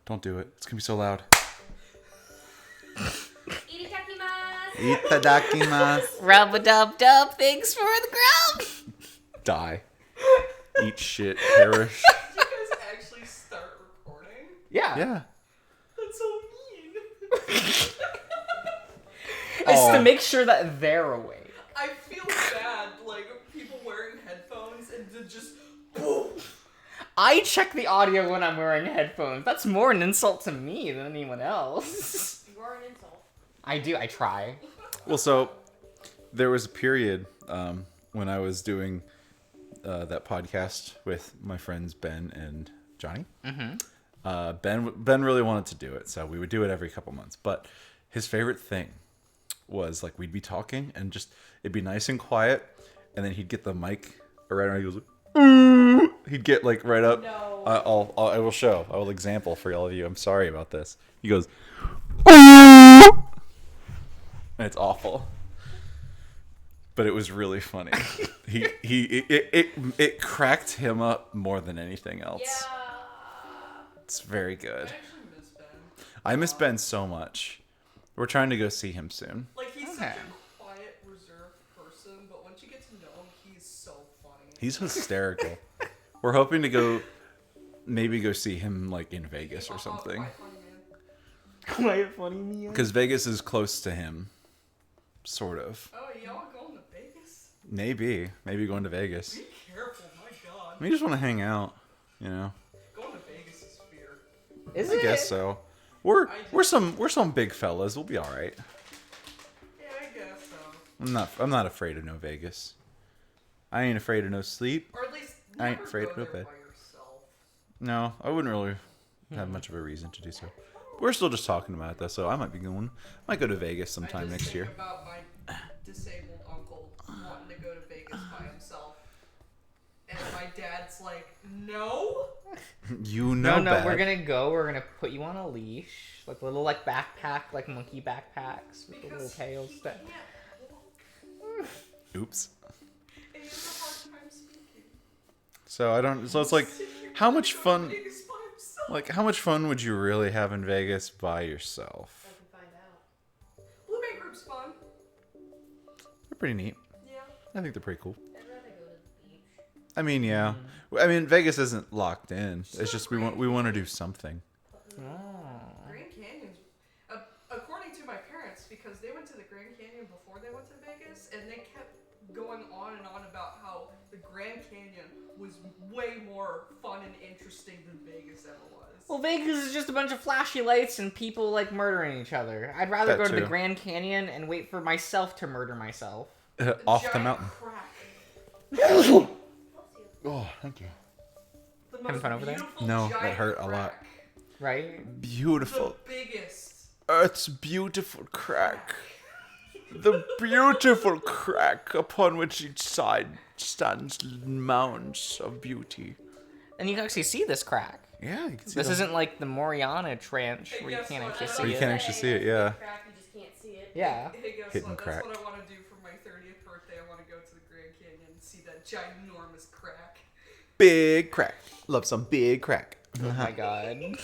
Don't do it. It's gonna be so loud. Itadakimasu. Itadakimasu. Rub-a-dub-dub, thanks for the grub. Die. Eat shit. Perish. Did you guys actually start recording? Yeah. Yeah. That's so mean. It's to make sure that they're awake. I feel bad, like, people wearing headphones and to just boom. I check the audio when I'm wearing headphones. That's more an insult to me than anyone else. You are an insult. I do. I try. Well, so there was a period when I was doing that podcast with my friends Ben and Johnny. Mm-hmm. Ben really wanted to do it, so we would do it every couple months. But his favorite thing was like we'd be talking and just it'd be nice and quiet, and then he'd get the mic around and he goes. He'd get like right up. No. I will show. I will example for all of you. I'm sorry about this. He goes, and it's awful, but it was really funny. It cracked him up more than anything else. Yeah. It's very good. I actually miss Ben. I miss Ben so much. We're trying to go see him soon. Like, he's Okay. such a quiet, reserved person, but once you get to know him, he's so funny. He's hysterical. We're hoping to maybe go see him like in Vegas or something. Quite funny, man. Quite funny, me. Because Vegas is close to him, sort of. Oh, y'all going to Vegas? Maybe going to Vegas. Be careful, my god. We just want to hang out, you know. Going to Vegas is fear. Is I it? guess so. We're some big fellas. We'll be all right. Yeah, I guess so. I'm not afraid of no Vegas. I ain't afraid of no sleep. Or at least I ain't never afraid go of no there bed. by yourself. No, I wouldn't really have much of a reason to do so. We're still just talking about it though, so I might be going. Might go to Vegas sometime I just next think year. about my disabled uncle wanting to go to Vegas by himself. And my dad's like, no? You know No, bad. we're gonna put you on a leash, like little like backpack, like monkey backpacks with the little tails. he That can't walk. Oops. And he has a hard time speaking. So I don't. So it's like, how much fun? Vegas by himself. Like, how much fun would you really have in Vegas by yourself? I can find out. Blue Bay Group's fun. They're pretty neat. Yeah. I think they're pretty cool. I'd rather go to the beach. I mean, yeah. I mean, Vegas isn't locked in. It's just we want to do something. Grand Canyon's, according to my parents, because they went to the Grand Canyon before they went to Vegas, and they kept going on and on about how the Grand Canyon was way more fun and interesting than Vegas ever was. Well, Vegas is just a bunch of flashy lights and people like murdering each other. I'd rather That go to the too. Grand Canyon and wait for myself to murder myself. Off the Giant mountain. Crack. Bless you. Oh, thank you. The Having most fun over there? beautiful No, that giant hurt a lot. crack. Right? Beautiful. The biggest. Earth's beautiful crack. The beautiful crack upon which each side stands mounds of beauty. And you can actually see this crack. Yeah, you can see This the- isn't like the Mariana Trench where you guess can't what? actually Where see you it. can't actually see it, yeah. Crack, you just can't see it. Yeah. Hey, guess Hidden what? crack. That's what I want to do for my 30th birthday. I want to go to the Grand Canyon and see that ginormous crack. Big crack. Love some big crack. Oh my god.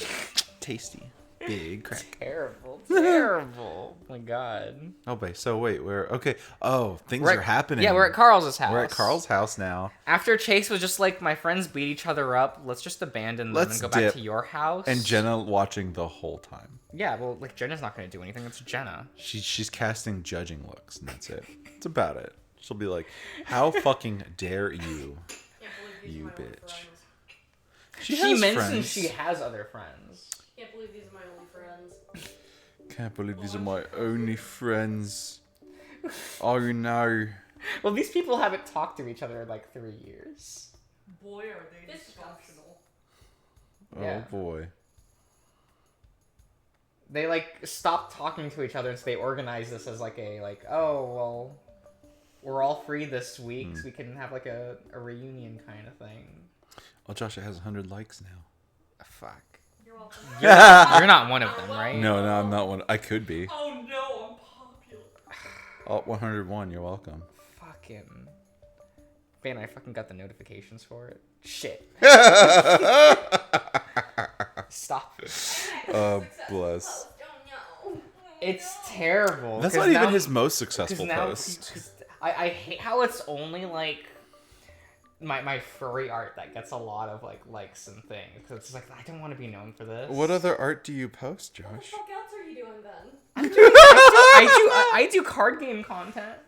Tasty. Big crack. Terrible. Terrible. Oh my god. Oh, wait. So, wait. We're... Okay. Oh, things We're at- are happening. Yeah, we're at Carl's house. We're at Carl's house now. After Chase was just like, my friends beat each other up. Let's just abandon them Let's and go back dip. to your house. And Jenna watching the whole time. Yeah, well, like, Jenna's not going to do anything. It's Jenna. She's casting judging looks, and that's it. That's about it. She'll be like, how fucking dare you? Can't believe these You are my only bitch. friends. She She has mentioned friends. she has other friends. Can't believe these are my only friends. Can't believe these are my only friends. Oh no. Well, these people haven't talked to each other in like 3 years. Boy, are they Fisticuffs. dysfunctional. Oh Yeah. boy. They like stopped talking to each other, and so they organized this as like a like, oh well, we're all free this week, so we can have like a reunion kind of thing. Oh, Josh, it has 100 likes now. Fuck. You're welcome. You're not one of them, right? No, I'm not one. I could be. Oh no, I'm popular. Oh, 101. You're welcome. Fucking. Man, I fucking got the notifications for it. Shit. Stop. Bless. Don't know. It's terrible. That's 'cause not even now- his most 'cause successful now- post. 'cause I hate how it's only like my furry art that gets a lot of like likes and things. 'Cause it's like I don't want to be known for this. What other art do you post, What the Josh? fuck else are you doing then? I do card game content,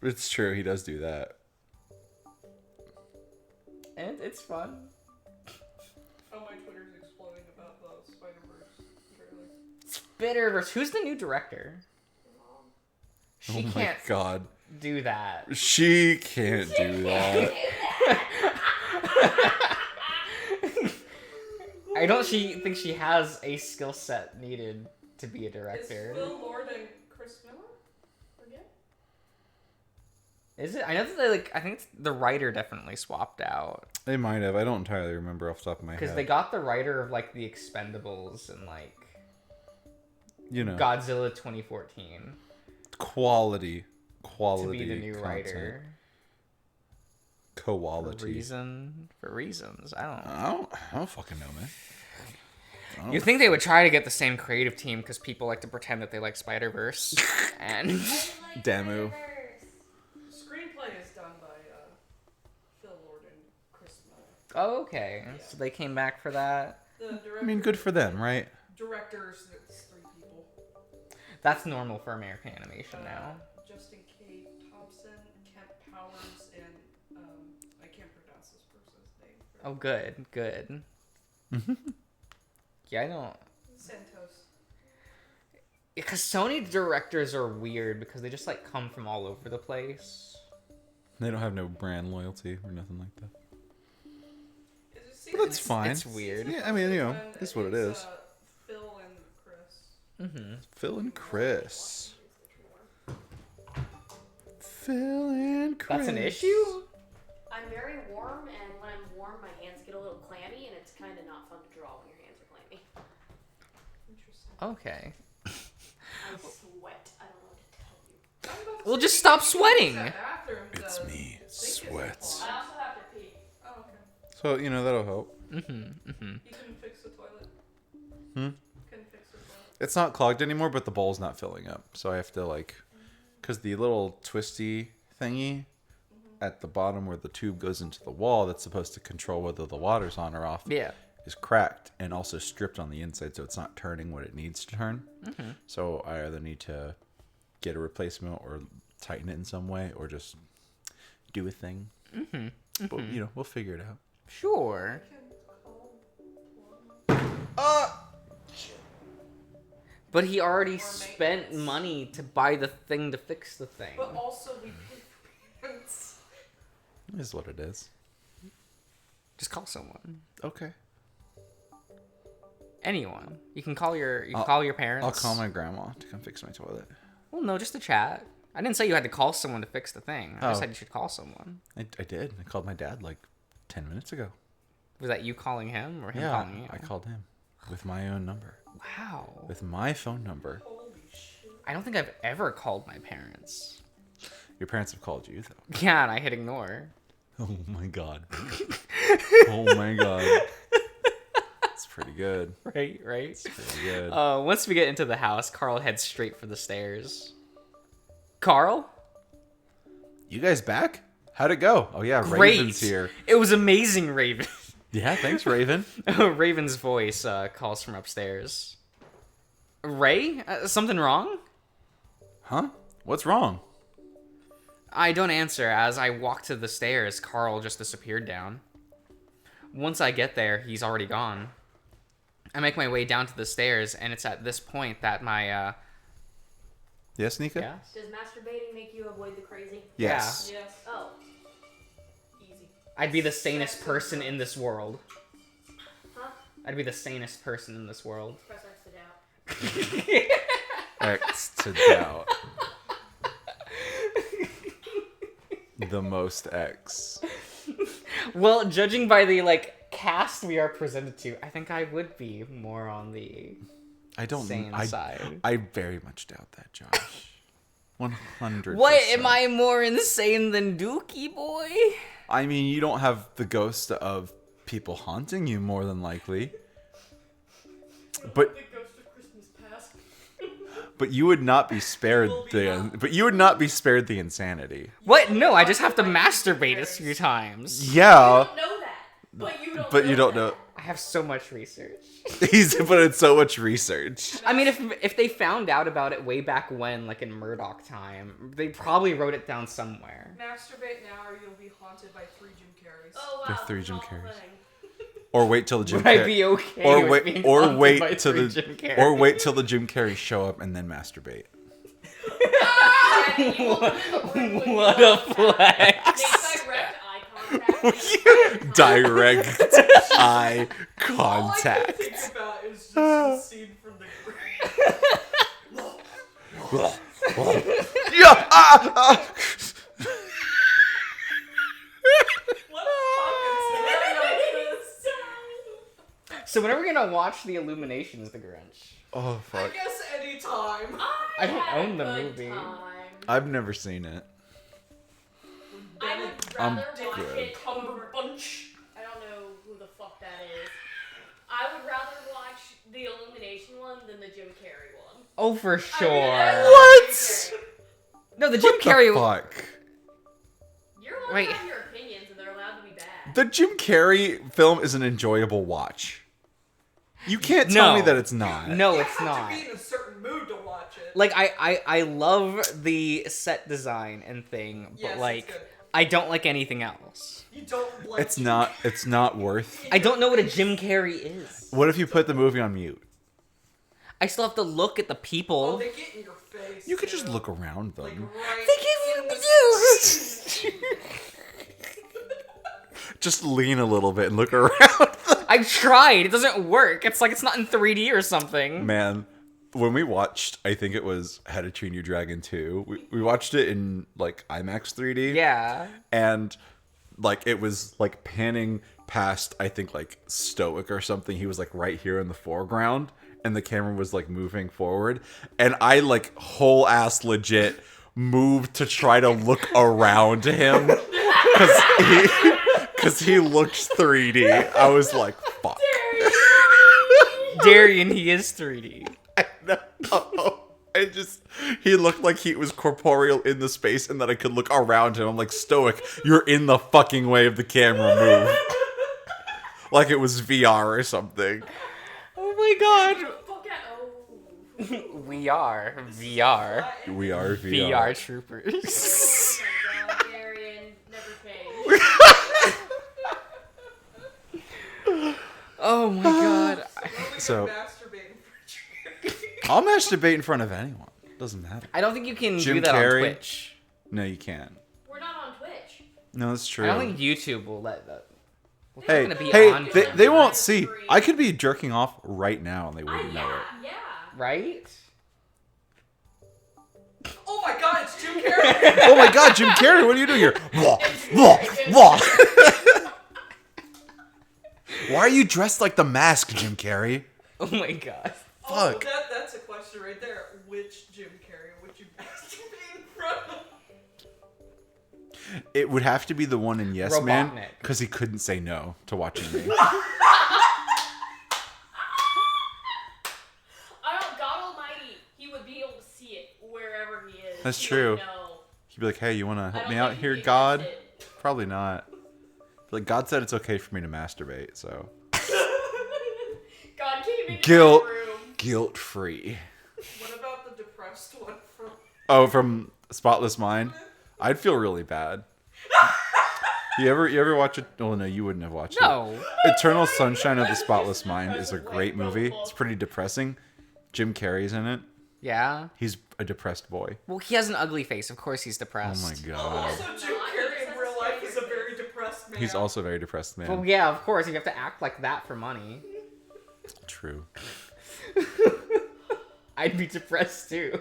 It's true, he does do that. and it's fun. Oh, my Twitter's exploding about the Spider-Verse trailer. Spider-Verse. Who's the new director? She Oh my can't god. do that. She can't do that. I don't think she has a skill set needed to be a Is director. Phil Lord and Chris Miller? Again? Is it? I know that they I think the writer definitely swapped out They might have. I don't entirely remember off the top of my head. because they got the writer of like the Expendables and like you know, Godzilla 2014 quality to be the new content. writer. Quality. For reasons. I don't know. I don't fucking know, man. I don't You think they would try to get the same creative team because people like to pretend that they like Spider-Verse and Damu. Screenplay is done by Phil Lord and Chris Miller. oh, okay, so they came back for that. The director, I mean, good for them, right? directors, it's 3 people. That's normal for American animation now. Justin K. Thompson, Kent Powers, and I can't pronounce this person's name. Oh, good. Yeah, I don't. Santos. Because Sony directors are weird because they just like come from all over the place. They don't have no brand loyalty or nothing like that. See, But that's fine. It's weird. Yeah, I mean, you know, and it's what it is. Phil and Chris. Mm-hmm. Phil and Chris. Phil and Chris. That's an issue? I'm very warm, and when I'm warm, my hands get a little clammy, and it's kind of not fun to draw when your hands are clammy. Interesting. Okay. I sweat. I don't know what to tell you. I was about to Well, say, just you stop can use sweating. that bathroom, It's the me, sink isn't sweats. clogged. I also have to pee. Oh, okay. So, you know, that'll help. Mm-hmm. You can fix the toilet. Hmm? Can fix the toilet. It's not clogged anymore, but the bowl's not filling up. So I have to, like, because the little twisty thingy at the bottom where the tube goes into the wall that's supposed to control whether the water's on or off Yeah. is cracked and also stripped on the inside, so it's not turning what it needs to turn. Mm-hmm. So I either need to get a replacement or tighten it in some way or just do a thing. Mm-hmm. But, you know, we'll figure it out. Sure. Can call But he already Or spent maintenance. money to buy the thing to fix the thing. But also we pay for payments. It is what it is. Just call someone. Okay. Anyone. You can call your I'll- call your parents. I'll call my grandma to come fix my toilet. Well, no, just a chat. I didn't say you had to call someone to fix the thing. I just Oh. said you should call someone. I did. I called my dad like 10 minutes ago. Was that you calling him or him Yeah, calling you? I called him with my own number. Wow. With my phone number. Holy shit. I don't think I've ever called my parents. Your parents have called you, though. Yeah, and I hit ignore. Oh my god. Oh my god. It's pretty good. Right. It's pretty good. Once we get into the house, Carl heads straight for the stairs. Carl? You guys back? How'd it go? Oh yeah, Great. Raven's here. It was amazing, Raven. Yeah, thanks, Raven. Raven's voice calls from upstairs. Ray? Something wrong? Huh? What's wrong? I don't answer. As I walk to the stairs, Carl just disappeared down. Once I get there, he's already gone. I make my way down to the stairs, and it's at this point that my, Yes, Nika? Yeah? Does masturbating make you avoid the crazy? Yes. Yes. Oh. Easy. I'd be the sanest person in this world. Huh? I'd be the sanest person in this world. Press X to doubt. X to doubt. The most X. Well, judging by the, cast we are presented to, I think I would be more on the I don't sane I, side. I very much doubt that, Josh. 100%. What, am I more insane than Dookie Boy? I mean, you don't have the ghost of people haunting you, more than likely. But The ghost of Christmas past. but you would not be spared the insanity. What? No, I just have to masturbate a few times. You Yeah, don't know that. but you don't know. I have so much research. He's put in so much research. I mean, if they found out about it way back when, like in Murdoch time, they probably wrote it down somewhere. Masturbate now or you'll be haunted by 3 Jim Carreys. Oh, wow. There's 3 Jim that's the whole Carreys. thing. Or wait till the Jim Would I Carrey. be okay Or with wait, being or haunted by wait till three the, Jim Carreys? or wait till the Jim Carrey show up and then masturbate. What a flex! Make direct eye contact. Direct eye All I can contact. think about is just the scene from the Yeah. What fucking So when are we gonna watch The Illuminations, The Grinch? Oh I fuck! guess anytime. I don't had a own the good movie. time. I've never seen it. I would I'm rather watch good. it over. I don't know who the fuck that is. I would rather watch the Illumination one than the Jim Carrey one. Oh, for I sure. love What? Jim Carrey. No, the Jim What Carrey. the fuck? You're allowed Wait. to have your opinions, and they're allowed to be bad. The Jim Carrey film is an enjoyable watch. You can't tell me No. that it's not. No, You it's have not. to be in a certain mood to watch it. Like I love the set design and thing, but Yes, it's like good. I don't like anything else. You don't like It's not. It's not worth. I don't know what a Jim Carrey is. What if you put the movie on mute? I still have to look at the Oh, people. they get in your face. You could just too. look around Like them. right. Just lean a little bit and look around. I've tried. It doesn't work. It's like it's not in 3D or something. Man, when we watched, I think it was How to Train Your Dragon 2, we watched it in like IMAX 3D. Yeah. And like it was like panning past, I think like Stoic or something. He was like right here in the foreground and the camera was like moving forward. And I like whole ass legit moved to try to look around him because he looked 3D. I was like, fuck. Darian, he is 3D. No. He looked like he was corporeal in the space and that I could look around him. I'm like, Stoic, you're in the fucking way of the camera, move. Like it was VR or something. Oh my god. Fuck out. Oh. We are VR. We are VR. VR troopers. Oh my god, Darian, never change. Oh my god. So- Masturbating for I'll masturbate in front of anyone. Doesn't matter. I don't think you can Jim do that Carrey? on Twitch. No, you can't. We're not on Twitch. No, that's true. I don't think YouTube will let that. We're Hey, not gonna be hey, on they, Twitch, they won't see. I could be jerking off right now and they wouldn't know it. Yeah. right? Oh my god, it's Jim Carrey! Oh my god, Jim Carrey, what are you doing here? Blah, blah, blah. Why are you dressed like the Mask, Jim Carrey? Oh my god. Oh, Fuck. that's a question right there. Which Jim Carrey would you masturbate in front of? It would have to be the one in Yes Man, Robotnik. because he couldn't say no to watching me. God Almighty, he would be able to see it wherever he is. That's He true. would know. He'd be like, hey, you want to I help don't me out think here, he'd be God? interested. Probably not. Like, God said it's okay for me to masturbate, so. God came into Guilt. my room. Guilt-free. What about the depressed one from... Oh, from Spotless Mind? I'd feel really bad. You ever watch it? Oh, no, you wouldn't have watched it. No. Eternal Sunshine of the Spotless Mind is a great movie. It's pretty depressing. Jim Carrey's in it. Yeah. He's a depressed boy. Well, he has an ugly face. Of course he's Oh depressed. my god. Also, Jim Carrey in real life is a very depressed man. He's also a very depressed man. Well, yeah, of course. You have to act like that for money. True. I'd be depressed too.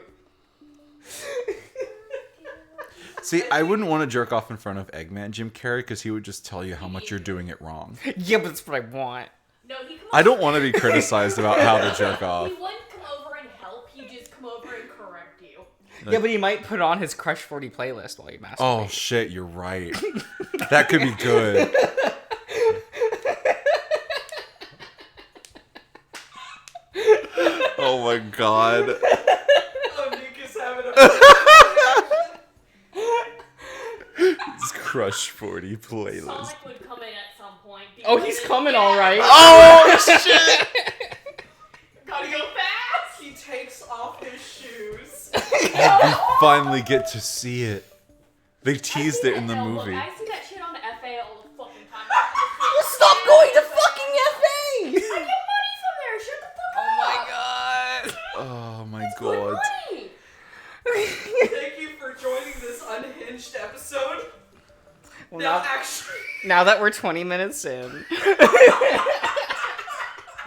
See, I wouldn't want to jerk off in front of Eggman Jim Carrey because he would just tell you how much you're doing it wrong. Yeah, but that's what I want. No, he come I don't want to be criticized about how to jerk off. He wouldn't come over and help. He'd just come over and correct you. Yeah, but he might put on his Crush 40 playlist while you masturbate. Oh shit, you're right. That could be good. Oh my god. Oh, Nick is having a It's Crush 40 playlist. Sonic would come in at some point. Oh, he's coming all right. Oh shit! Gotta go fast. He takes off his shoes. We finally get to see it. They teased it in the Look, movie. I see that shit on the FA all the fucking time. Stop going to fucking FA! I get money from there. Shut the fuck Oh up. my god. Oh my Good god. money. Thank you for joining this unhinged episode. Well, Now, now, actually, now that we're 20 minutes in.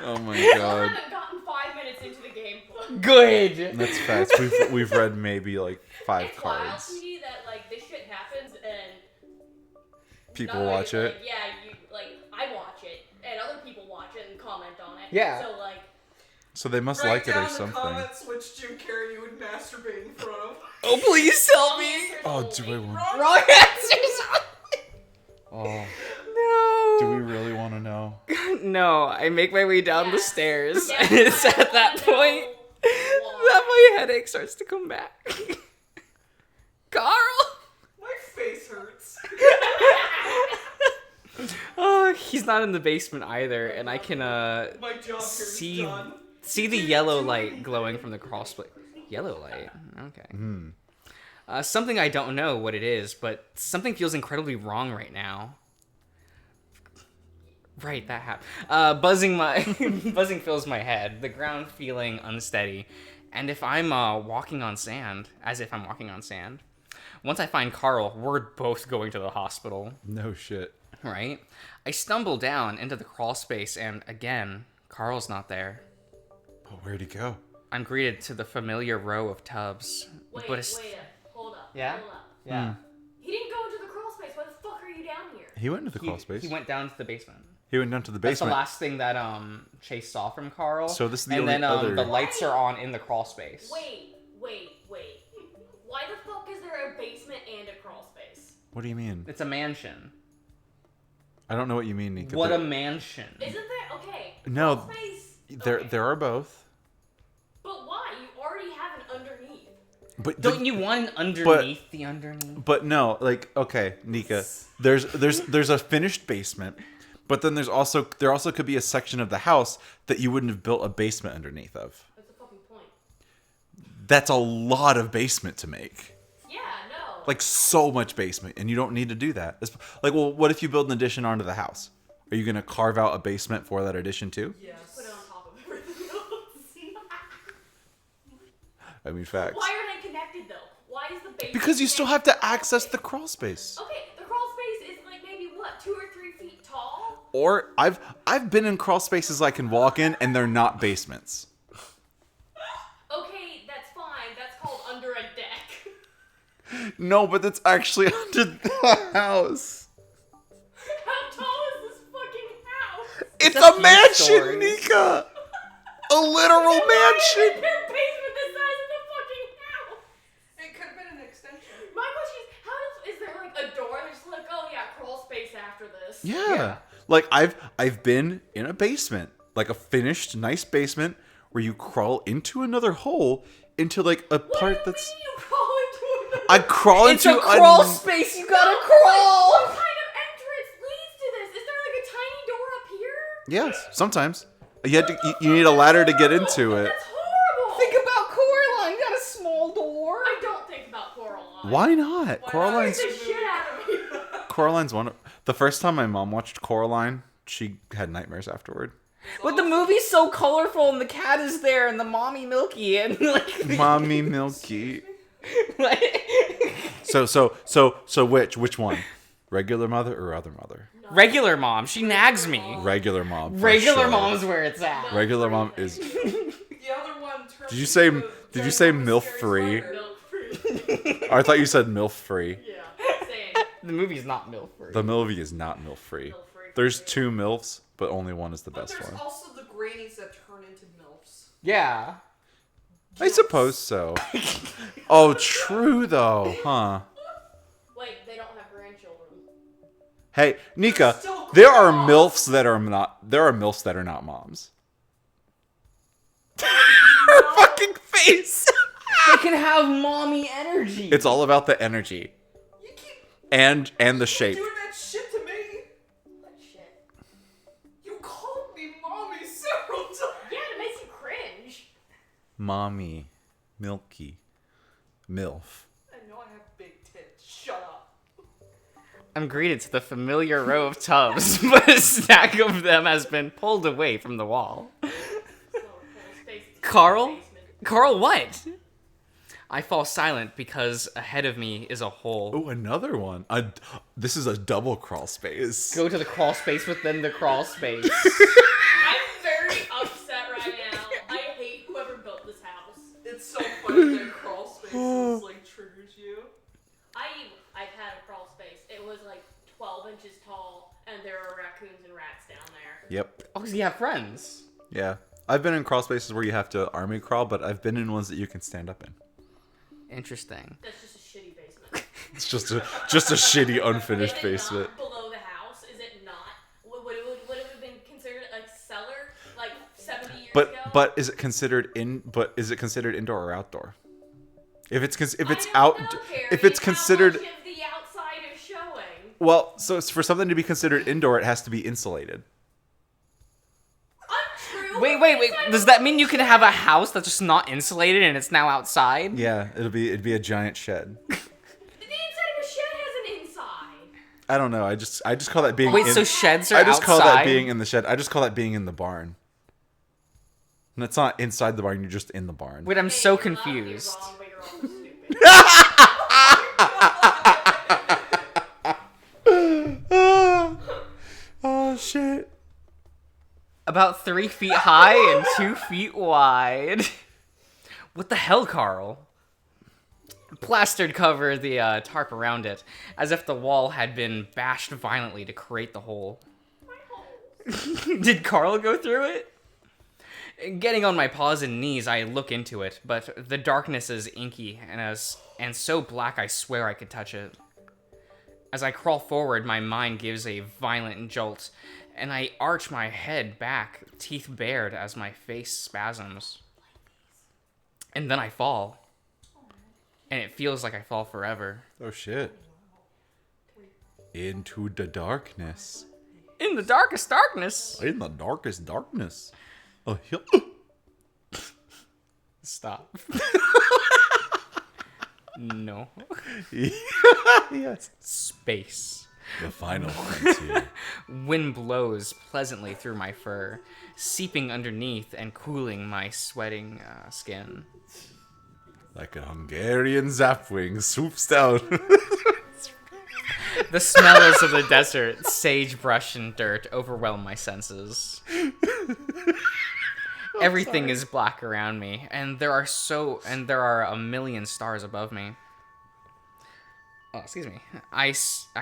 Oh my I god. haven't gotten 5 minutes into the gameplay. Good. That's fast. We've read maybe like 5 It's wild cards. to me that like this shit happens and People not only watch is, it. Like, yeah, you like I watch it and other people watch it and comment on it. Yeah. So like, So they must write like it down or in the something. comments which Jim Carrey you would masturbate in front of. Oh, please tell wrong me. answers Oh, only. do I want? Wrong answers. Oh, No. do we really want to know? No, I make my way down the Yes. stairs, Yes, and it's I at that wanna point know that why. my headache starts to come back. Carl! My face hurts. Oh, he's not in the basement either, and I can My job here is see done. see the yellow light glowing from the crossplay. Yellow light. Okay. Something I don't know what it is, but something feels incredibly wrong right now. Right, that happened. Buzzing fills my head. The ground feeling unsteady, and if I'm walking on sand, as if I'm walking on sand. Once I find Carl, we're both going to the hospital. No shit. Right? I stumble down into the crawl space, and again, Carl's not there. Oh, where'd he go? I'm greeted to the familiar row of tubs. Wait, but it's... hold up. Yeah? Hold up. Yeah. He didn't go into the crawl space. Why the fuck are you down here? He went into the crawl space. He went down to the basement. He went down to the That's the basement. last thing that Chase saw from Carl. So this is the and only then other- the lights are on in the crawl space. Wait. Why the fuck is there a basement and a crawl space? What do you mean? It's a mansion. I don't know what you mean, Nika. What a There- mansion. Isn't there? Okay. No, Crawl space. There okay. are both. But why? You already have an underneath. But Don't you want an underneath the underneath? But no, like, okay, Nika. There's a finished basement, but then there also could be a section of the house that you wouldn't have built a basement underneath of. That's the fucking point. That's a lot of basement to make. Yeah, no. Like, so much basement, and you don't need to do that. It's, like, well, what if you build an addition onto the house? Are you gonna carve out a basement for that addition too? Just put Yes. it on top of everything else. I mean, facts. Why are they connected though? Why is the basement? Because you still have to access the crawl space. Okay, the crawl space is like maybe what, 2 or 3 feet tall? Or I've been in crawl spaces I can walk in, and they're not basements. Okay, that's fine. That's called under a deck. No, but that's actually under the house. How tall is this fucking house? It's a a few mansion, stories. Nika. A literal Why is mansion. their basement the size of the fucking house? It could have been an extension. My question is, is there like a door that's just like, oh yeah, crawl space after this? Yeah. Like I've been in a basement, like a finished nice basement where you crawl into another hole into like a What part do you that's mean you crawl into another? I crawl It's into a crawl space. You gotta What crawl. kind of entrance leads to this? Is there like a tiny door up here? Yes, sometimes. You need a ladder to get into it. That's horrible. Think about Coraline. You got a small door. I don't think about Coraline. Why not? Why Coraline's not? The shit out of me. Coraline's one of the first time my mom watched Coraline, she had nightmares afterward. But the movie's so colorful, and the cat is there, and the mommy Milky, and like, Mommy Milky. like So which one? Regular mother or other mother? regular mom. She nags me. Regular mom. for Regular sure. mom's where it's at. Regular mom is. The other one turned Did you say- into a did you say giant MILF scary free? spider. Milk free. I thought you said MILF free. Yeah, same. The movie's not milk free. The movie is not MILF free. Milk free. There's 2 MILFs, but only one is the But best there's one. also the grannies that turn into MILFs. Yeah. I suppose so. Oh, true though, huh? Wait, they don't have grandchildren. Hey, Nika, Still there are gross. MILFs that are not. There are MILFs that are not moms. her fucking face. They can have mommy energy. It's all about the energy. You keep And the shape. doing that shit to me. What shit? You called me mommy several times. Yeah, it makes you cringe. Mommy. Milky. MILF. I know I have big tits. Shut up. I'm greeted to the familiar row of tubs, but a stack of them has been pulled away from the wall. Carl? Carl, what? I fall silent because ahead of me is a hole. Oh, another one. This is a double crawl space. Go to the crawl space within the crawl space. I'm very upset right now. I hate whoever built this house. It's so funny that crawl spaces like triggers you. I've had a crawl space. It was like 12 inches tall, and there were raccoons and rats down there. Yep. Oh, so you have friends. Yeah. I've been in crawl spaces where you have to army crawl, but I've been in ones that you can stand up in. Interesting. That's just a shitty basement. It's just a shitty unfinished Is it basement. not below the house? Is it not? Would it have been considered a cellar like 70 years ago? But is it considered indoor or outdoor? If it's I don't out, know, Carrie. if it's How considered, much of the outside is showing? well, so it's for something to be considered indoor, it has to be insulated. Untrue. Wait. Does that mean you can have a house that's just not insulated and it's now outside? Yeah, it'd be a giant shed. The inside of a shed has an inside. I don't know. I just call that being. Wait, in, so sheds are I just outside? call that being in the shed. I just call that being in the barn. And it's not inside the barn. You're just in the barn. Wait, I'm Hey, so you're not- confused. You're wrong, but you're also stupid. Oh shit. About 3 feet high and 2 feet wide. What the hell, Carl? Plastered cover the tarp around it, as if the wall had been bashed violently to create the hole. Did Carl go through it? Getting on my paws and knees, I look into it, but the darkness is inky and so black I swear I could touch it. As I crawl forward, my mind gives a violent jolt, and I arch my head back, teeth bared as my face spasms. And then I fall. And it feels like I fall forever. Oh shit. Into the darkness. In the darkest darkness. In the darkest darkness. Oh, Stop. No. yes. Space. The final frontier. Wind blows pleasantly through my fur, seeping underneath and cooling my sweating skin. Like a Hungarian zapwing swoops down. The smells of the desert, sagebrush and dirt overwhelm my senses. Everything is black around me, and there are a million stars above me. Oh, excuse me. I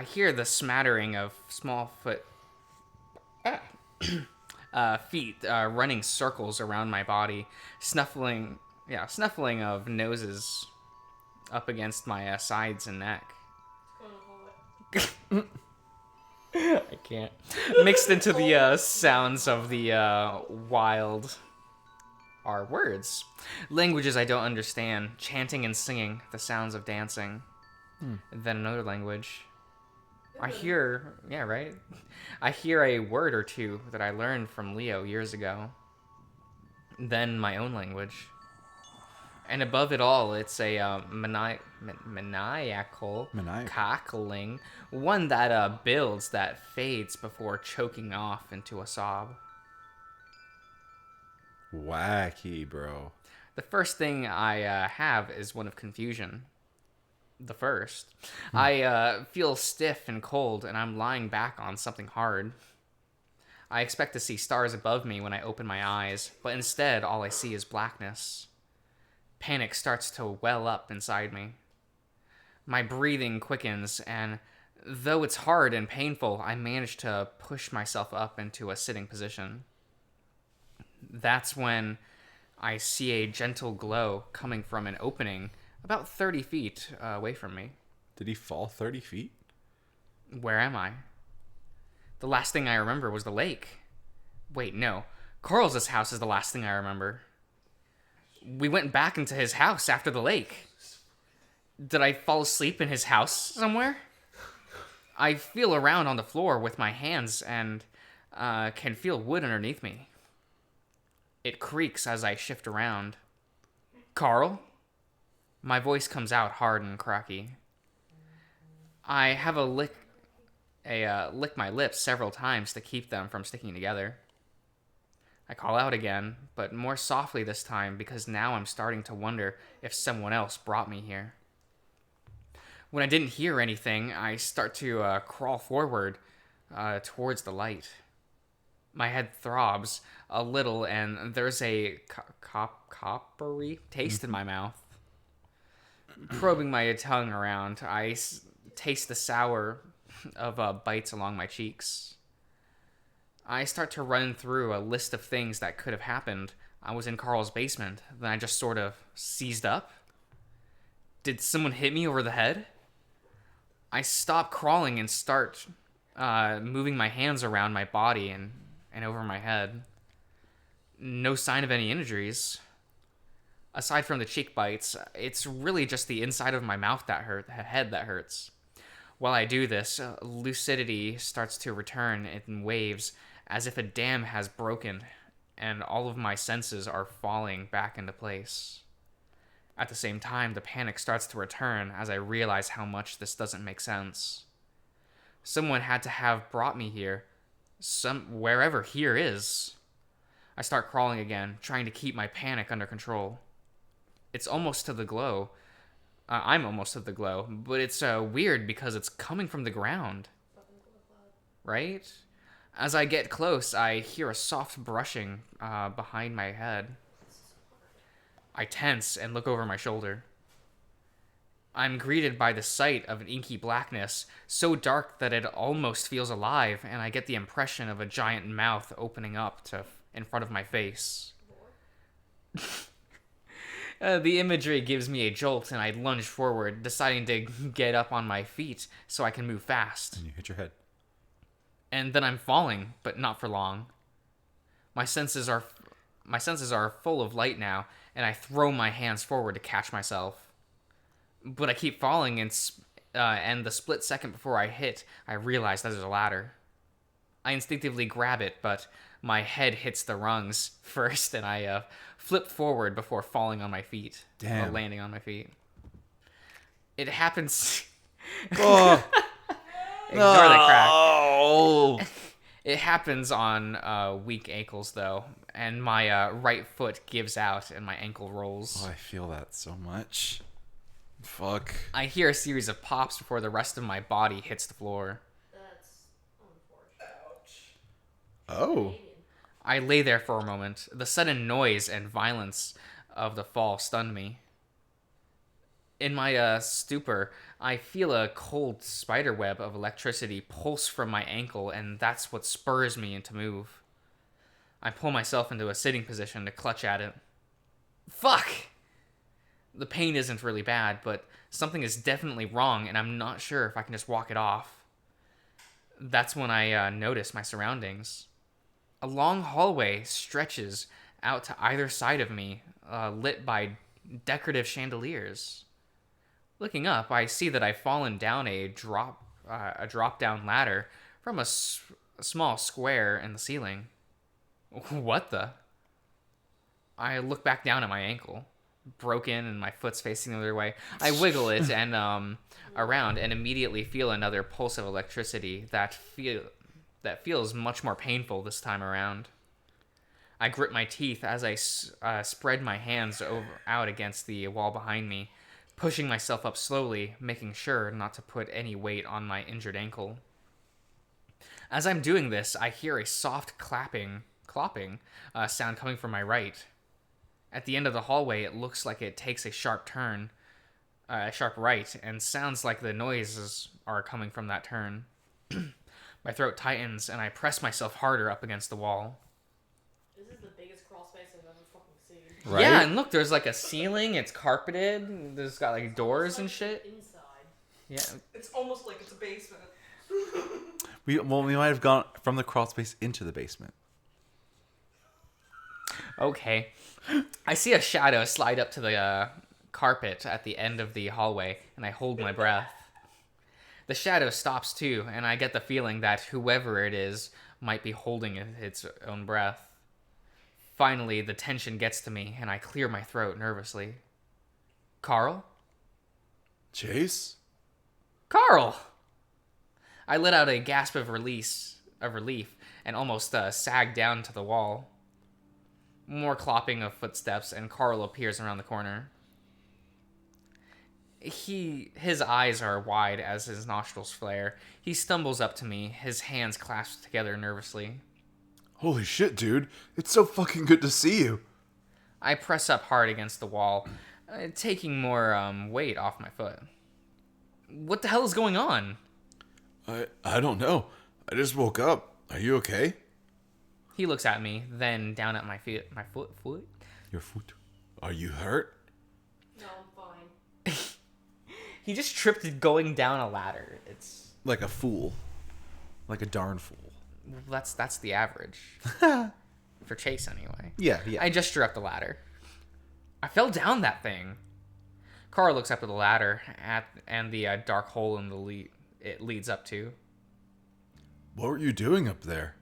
hear the smattering of small feet running circles around my body, snuffling of noses up against my sides and neck. I can't. Mixed into the sounds of the wild are words. Languages I don't understand, chanting and singing, the sounds of dancing. Then another language. I hear a word or two that I learned from Leo years ago. Then my own language. And above it all, it's a maniacal cackling, one that builds, that fades before choking off into a sob. Wacky, bro. The first thing I have is one of confusion. The first. I feel stiff and cold, and I'm lying back on something hard. I expect to see stars above me when I open my eyes, but instead all I see is blackness. Panic starts to well up inside me. My breathing quickens, and though it's hard and painful, I manage to push myself up into a sitting position. That's when I see a gentle glow coming from an opening about 30 feet away from me. Did he fall 30 feet? Where am I? The last thing I remember was the lake. Wait, no. Carl's house is the last thing I remember. We went back into his house after the lake. Did I fall asleep in his house somewhere? I feel around on the floor with my hands and can feel wood underneath me. It creaks as I shift around. Carl? My voice comes out hard and cracky. I have lick my lips several times to keep them from sticking together. I call out again, but more softly this time because now I'm starting to wonder if someone else brought me here. When I didn't hear anything, I start to crawl forward towards the light. My head throbs a little, and there's a coppery taste in my mouth. Probing my tongue around, I taste the sour of bites along my cheeks. I start to run through a list of things that could have happened. I was in Carl's basement, then I just sort of seized up. Did someone hit me over the head? I stop crawling and start moving my hands around my body and over my head. No sign of any injuries. Aside from the cheek bites, it's really just the inside of my mouth that head that hurts. While I do this, lucidity starts to return in waves as if a dam has broken and all of my senses are falling back into place. At the same time, the panic starts to return as I realize how much this doesn't make sense. Someone had to have brought me here, wherever here is. I start crawling again, trying to keep my panic under control. It's almost to the glow. I'm almost to the glow, but it's weird because it's coming from the ground. Right? As I get close, I hear a soft brushing behind my head. I tense and look over my shoulder. I'm greeted by the sight of an inky blackness, so dark that it almost feels alive, and I get the impression of a giant mouth opening up in front of my face. The imagery gives me a jolt, and I lunge forward, deciding to get up on my feet so I can move fast. And you hit your head. And then I'm falling, but not for long. My senses are full of light now, and I throw my hands forward to catch myself. But I keep falling, and the split second before I hit, I realize that there's a ladder. I instinctively grab it, but my head hits the rungs first, and I flip forward before falling on my feet. Damn. Landing on my feet. It happens... Oh. Ignore the crack. Oh. It happens on weak ankles, though, and my right foot gives out and my ankle rolls. Oh, I feel that so much. Fuck. I hear a series of pops before the rest of my body hits the floor. That's unfortunate. Oh. I lay there for a moment. The sudden noise and violence of the fall stunned me. In my stupor, I feel a cold spiderweb of electricity pulse from my ankle, and that's what spurs me into move. I pull myself into a sitting position to clutch at it. Fuck! The pain isn't really bad, but something is definitely wrong, and I'm not sure if I can just walk it off. That's when I notice my surroundings. A long hallway stretches out to either side of me, lit by decorative chandeliers. Looking up, I see that I've fallen down a drop-down ladder from a small square in the ceiling. What the? I look back down at my ankle, broken, and my foot's facing the other way. I wiggle it and around, and immediately feel another pulse of electricity that feels much more painful this time around. I grip my teeth as I spread my hands out against the wall behind me, pushing myself up slowly, making sure not to put any weight on my injured ankle. As I'm doing this, I hear a soft clopping sound coming from my right. At the end of the hallway, it looks like it takes a sharp right, and sounds like the noises are coming from that turn. My throat tightens, and I press myself harder up against the wall. This is the biggest crawl space I've ever fucking seen. Right? Yeah, and look, there's like a ceiling, it's carpeted, there's got like doors and shit. Inside. Yeah. It's almost like it's a basement. We might have gone from the crawl space into the basement. Okay. I see a shadow slide up to the carpet at the end of the hallway, and I hold my breath. The shadow stops too, and I get the feeling that whoever it is might be holding its own breath. Finally, the tension gets to me, and I clear my throat nervously. Carl? Chase? Carl! I let out a gasp of relief, and almost sagged down to the wall. More clopping of footsteps, and Carl appears around the corner. His eyes are wide as his nostrils flare. He stumbles up to me, his hands clasped together nervously. Holy shit, dude. It's so fucking good to see you. I press up hard against the wall, taking more weight off my foot. What the hell is going on? I don't know. I just woke up. Are you okay? He looks at me, then down at my feet. My foot? Your foot. Are you hurt? No, I'm fine. He just tripped going down a ladder. It's Like a fool. Like a darn fool. that's the average for Chase anyway. Yeah. I just drew up the ladder. I fell down that thing. Carl looks up at the ladder and the dark hole in it leads up to. What were you doing up there?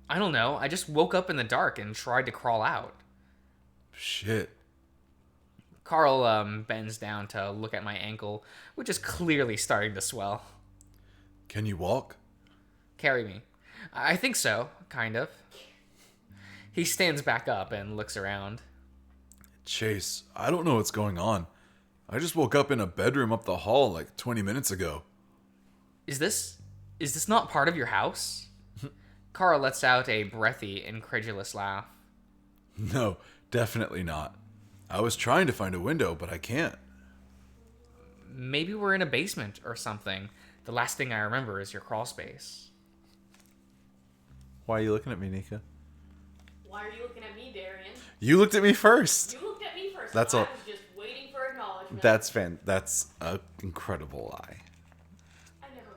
I don't know. I just woke up in the dark and tried to crawl out. Shit. Carl bends down to look at my ankle, which is clearly starting to swell. Can you walk? Carry me. I think so, kind of. He stands back up and looks around. Chase, I don't know what's going on. I just woke up in a bedroom up the hall like 20 minutes ago. Is this not part of your house? Carl lets out a breathy, incredulous laugh. No, definitely not. I was trying to find a window, but I can't. Maybe we're in a basement or something. The last thing I remember is your crawl space. Why are you looking at me, Nika? Why are you looking at me, Darian? You looked at me first. You looked at me first. That's so all. I was just waiting for acknowledgement. That's an incredible lie. I never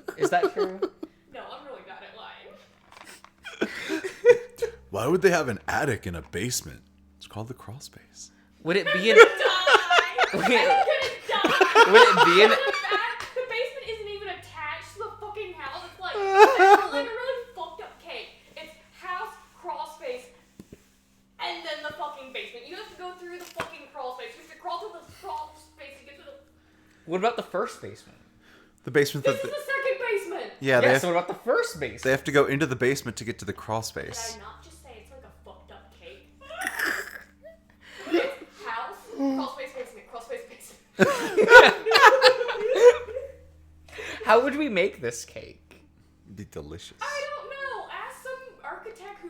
lie. Is that true? No, I'm really bad at lying. Why would they have an attic in a basement? It's called the crawl space. Would it be in... Die! I'm gonna die! Would it be in... The basement isn't even attached to the fucking house. It's like a really fucked up cake. It's house, crawl space, and then the fucking basement. You have to go through the fucking crawl space. You have to crawl through the crawl space to get to the... What about the first basement? The basement This that... is the second basement! Yeah, Yeah, so what about the first basement? they have to go into the basement to get to the crawl Did space. I not just say it's like a fucked up cake? It's house, crawl space, basement, crawl space, basement. How would we make this cake? It'd be delicious. I don't know. Ask some architect who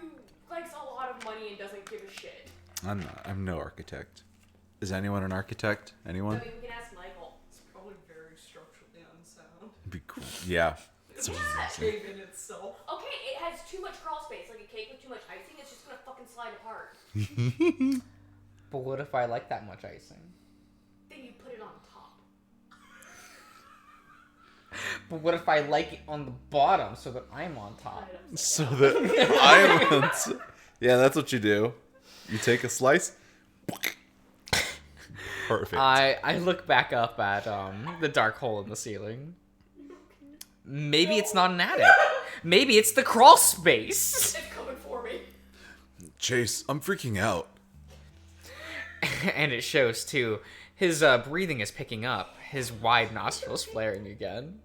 likes a lot of money and doesn't give a shit. I'm no architect. Is anyone an architect? I Anyone? mean, we can ask Michael. It's probably very structurally unsound. It'd be cool. Yeah. It's Yeah. amazing. Cave in itself. Okay, it has too much crawl space. Like a cake with too much icing, it's just gonna fucking slide apart. But what if I like that much icing? Then you put it on top. But what if I like it on the bottom so that I'm on top? Put it upside So down. that yeah, that's what you do. You take a slice. Perfect. I look back up at the dark hole in the ceiling. Maybe it's not an attic. Maybe it's the crawl space. It's coming for me. Chase, I'm freaking out. And it shows too. His breathing is picking up. His wide nostrils flaring again.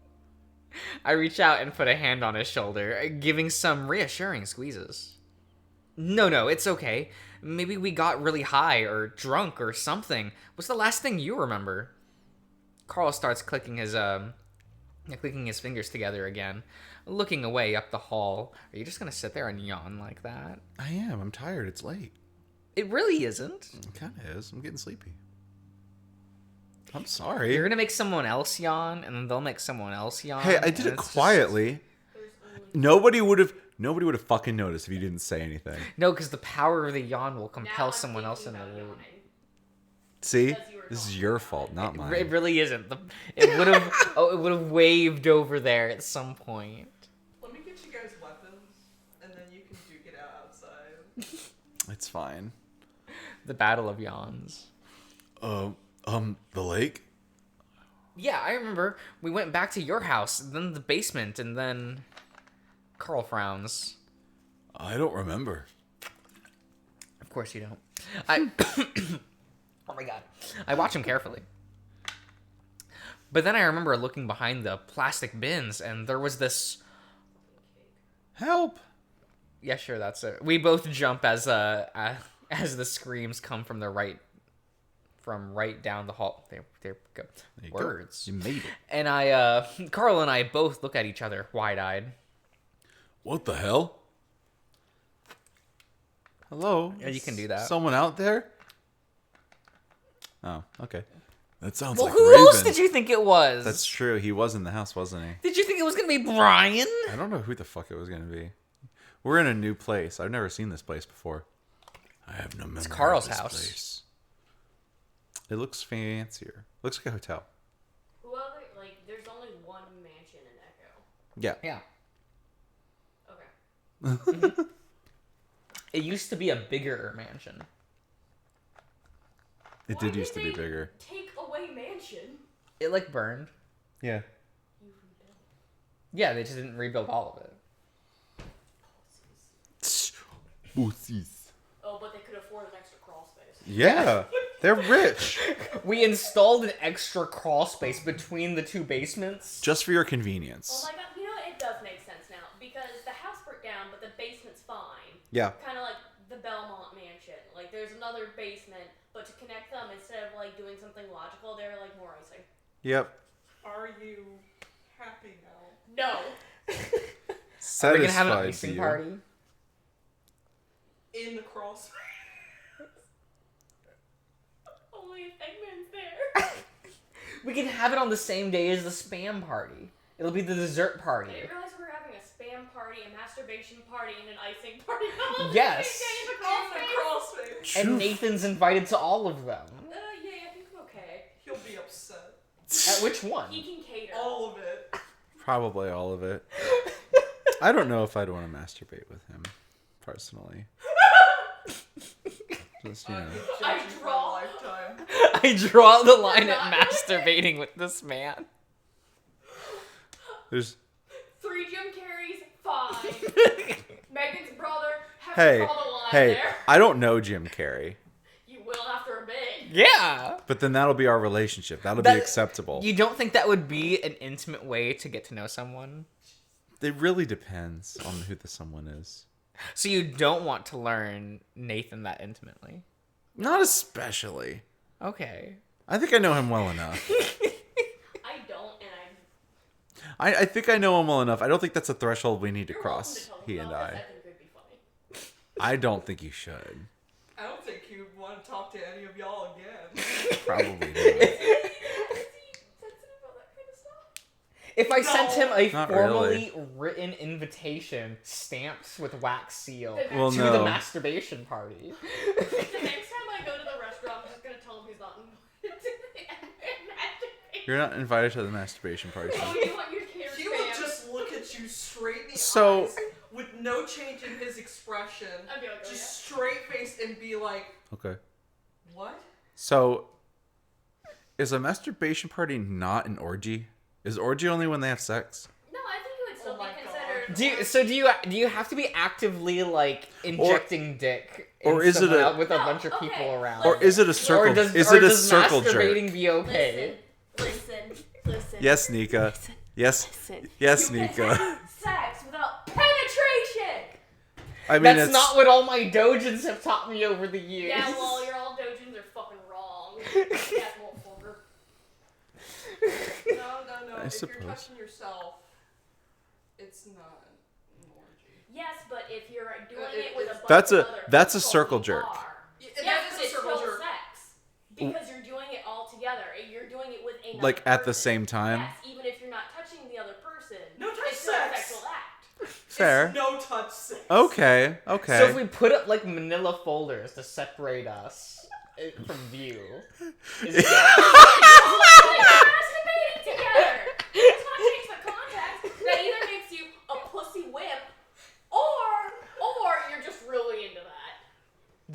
I reach out and put a hand on his shoulder, giving some reassuring squeezes. No, it's okay. Maybe we got really high or drunk or something. What's the last thing you remember? Carl starts clicking his fingers together again, looking away up the hall. Are you just gonna sit there and yawn like that? I am. I'm tired. It's late. It really isn't. It kind of is. I'm getting sleepy. I'm sorry. You're gonna make someone else yawn, and then they'll make someone else yawn. Hey, I did and it it's just- quietly. There's only Nobody would have fucking noticed if you didn't say anything. No, because the power of the yawn will Now compel I'm someone else in thinking the about room. yawning. See? Because you were This is talking your about fault, it. not It mine. really isn't. It would have. It would have waved over there at some point. Let me get you guys weapons, and then you can duke it out outside. It's fine. The Battle of Yawns. The lake? Yeah, I remember. We went back to your house, then the basement, and then... Carl frowns. I don't remember. Of course you don't. I... Oh my god. I watch him carefully. But then I remember looking behind the plastic bins, and there was this... Help! Yeah, sure, that's it. We both jump as the screams come from the right... From right down the hall. There we go. There you Words. go. You made it. And Carl and I both look at each other, wide-eyed. What the hell? Hello? Yeah, you can do that. Someone out there? Oh, okay. That sounds Well, like who Raven. else did you think it was? That's true. He was in the house, wasn't he? Did you think it was gonna be Brian? I don't know who the fuck it was going to be. We're in a new place. I've never seen this place before. I have no memory It's Carl's of this house. place. It looks fancier. Looks like a hotel. There's only one mansion in Echo. Yeah. Yeah. Okay. It used to be a bigger mansion. It Why did used to be they bigger. Take away mansion. It burned. Yeah. You rebuild. Yeah, they just didn't rebuild all of it. Pussies. Oh, but they could afford an extra crawl space. Yeah. They're rich. We installed an extra crawl space between the two basements. Just for your Oh convenience. my god, you know what? It does make sense now because the house burnt down, but the basement's fine. Yeah. Kind of like the Belmont mansion. Like there's another basement, but to connect them instead of like doing something logical, they're like more icing. Yep. Are you happy now? No. Are we gonna have an Satisfied icing you. party? In the crawl space. Only if Eggman's there. We can have it on the same day as the spam party. It'll be the dessert I party. didn't realize we were having a spam party, a masturbation party, and an icing party. all on the Yes. same day in the In crawl the space. crawl space. And Nathan's invited to all of them. Yeah, I think I'm okay. He'll be upset. At which one? He can cater. All of it. Probably all of it. I don't know if I'd want to masturbate with him, personally. Just, you know. I Judging for a draw. lifetime. I draw the line at Not masturbating with this man. There's 3 Jim Carreys, 5. Megan's brother, have to hey, draw the line hey, there. I don't know Jim Carrey, You will after a bit. Yeah. but then that'll be our relationship. That'll That- be acceptable. You don't think that would be an intimate way to get to know someone? It really depends on who the someone is. So you don't want to learn Nathan that intimately? Not especially. Okay. I think I know him well enough. I don't, and I think I know him well enough. I don't think that's a threshold we need to you're cross, welcome to tell he me and about I. this. I think it'd be funny. I don't think you should. I don't think he would want to talk to any of y'all again. Probably not. Sensitive about that kind of stuff. If I sent him a Not formally written invitation stamped with wax seal Well, to no. the masturbation party. The next time I go to the restaurant, I'm just gonna tell him he's not invited to the masturbation. You're not invited to the masturbation party. Oh, you want your care He will just look at you straight in the So- eyes with no change in his expression. I'd be like, oh, Just straight face and be like, Okay. what? So, is a masturbation party not an orgy? Is orgy only when they have sex? No, I think it would still Oh my be considered. Do you have to be actively like injecting dick or in is it someone a- else with a No, bunch of okay, people around? Or is it a circle? Or Is it a does circle masturbating jerk? be okay? Listen. Yes, Nika. Listen. Yes. Listen. Yes, You can Nika. have sex without penetration. I mean, That's it's not what all my dojins have taught me over the years. Yeah, well, your all dojins are fucking wrong. Yes, motherfucker. No. I If suppose. you're touching yourself, it's not an orgy. Yes, but if you're doing It- it with a it's- bunch That's of a- other that's a people, circle you jerk. are. Yeah, Yes, that but is it's a circle still jerk. sex. Because you're doing it all together. You're doing it with another like at the person. same time. Yes, even if you're not touching the other person. No touch it's still a sex. sexual act. Fair. It's no touch sex. Okay. So if Okay. we put up like manila folders to separate us from view, is You're masturbating together. Let's not change the context. That either makes you a pussy wimp, or you're just really into that.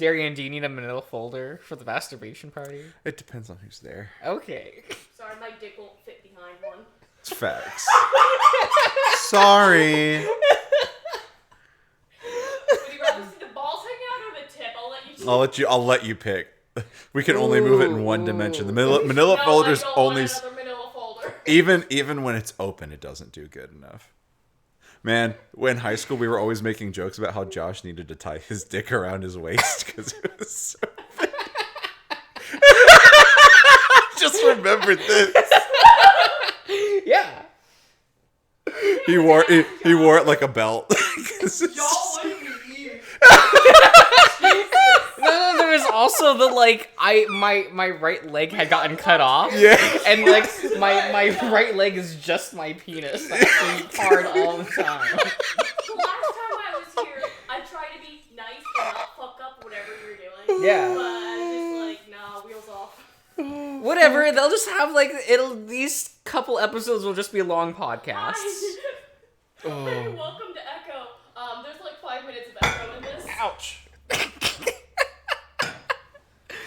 Darian, do you need a manila folder for the masturbation party? It depends on who's there. Okay. Sorry, my dick won't fit behind one. It's facts. Sorry. Would you rather see the balls hang out or the tip? I'll let you choose. I'll let you pick. We can only move it in one dimension. The manila No, folder's I don't only want another manila folder. even when it's open, it doesn't do good enough. Man, in high school, we were always making jokes about how Josh needed to tie his dick around his waist because it was so big. Just remembered this. Yeah. He wore it like a belt. Y'all let me eat. No, there was also the my right leg had gotten cut off. Yeah. And like my right leg is just my penis. That's being hard all the time. The last time I was here, I tried to be nice and not fuck up whatever you're doing. Yeah. But I was just like, nah, wheels off. Whatever, they'll just have these couple episodes will just be long podcasts. Welcome to Echo. There's like 5 minutes of echo in this. Ouch.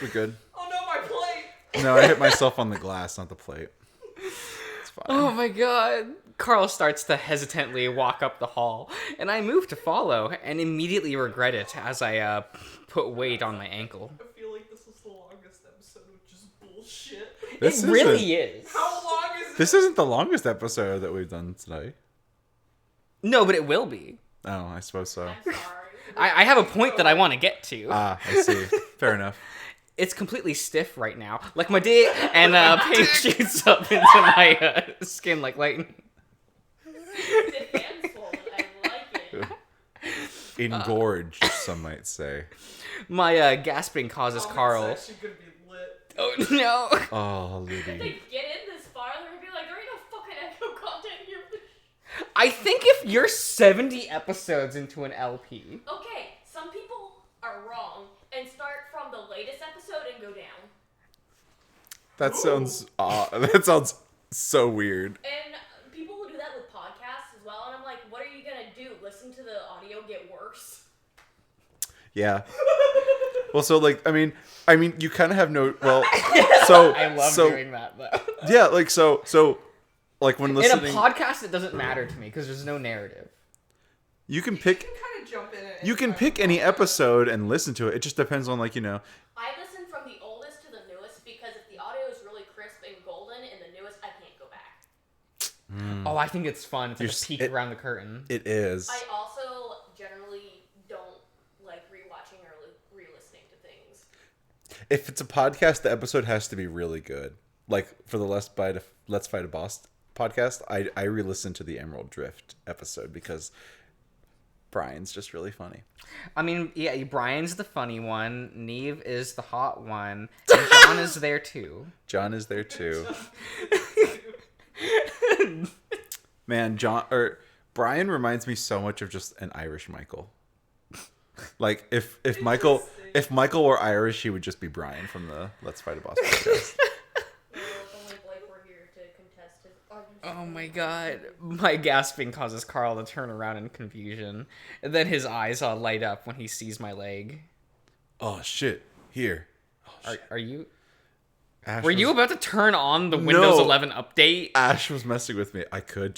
We're good. Oh no, my plate. No, I hit myself on the glass, not the plate. It's fine. Oh my god. Carl starts to hesitantly walk up the hall, and I move to follow, and immediately regret it as I put weight on my ankle. I feel like this is the longest episode of just bullshit. This It really is. How long is This isn't the longest episode that we've done today. No, but it will be. Oh, I suppose so. I'm sorry. I have a point that I want to get to. Ah, I see. Fair enough. It's completely stiff right now, like my dick, and paint shoots up into my skin like lightning. It's and swollen. I like it. Engorged, some might say. My gasping causes Carl. It's actually gonna be lit. Oh no! Oh, If Liddy. they get in this far, they're gonna be like, there ain't no fucking echo content here. I think if you're 70 episodes into an LP, Okay, some people are wrong and start from the latest episode and go down. That sounds so weird. And people will do that with podcasts as well, and I'm like, what are you gonna do? Listen to the audio get worse? Yeah. Well, so I mean, you kind of have no. Well, so I love doing that though. Yeah, like when In listening, a podcast, it doesn't matter to me because there's no narrative. you can You pick. can kind of jump in it. You can pick any episode and listen to it. It just depends on I listen from the oldest to the newest because if the audio is really crisp and golden in the newest, I can't go back. Oh, I think it's fun. It's like You're a peek it- around the curtain. It is. I also generally don't like rewatching or re-listening to things. If it's a podcast, the episode has to be really good. Like for the Let's Fight a Boss podcast, I re-listened to the Emerald Drift episode because Brian's just really funny. I mean, yeah, Brian's the funny one. Neve is the hot one. And John is there too. John is there too. Man, Brian reminds me so much of just an Irish Michael. Like if Michael were Irish, he would just be Brian from the Let's Fight a Boss podcast. Only Blake were here to contest his arguments. Oh my god. My gasping causes Carl to turn around in confusion. And then his eyes all light up when he sees my leg. Oh shit! Here. Are you... Ash Were you was- about to turn on the Windows No. 11 update? Ash was messing with me. I've been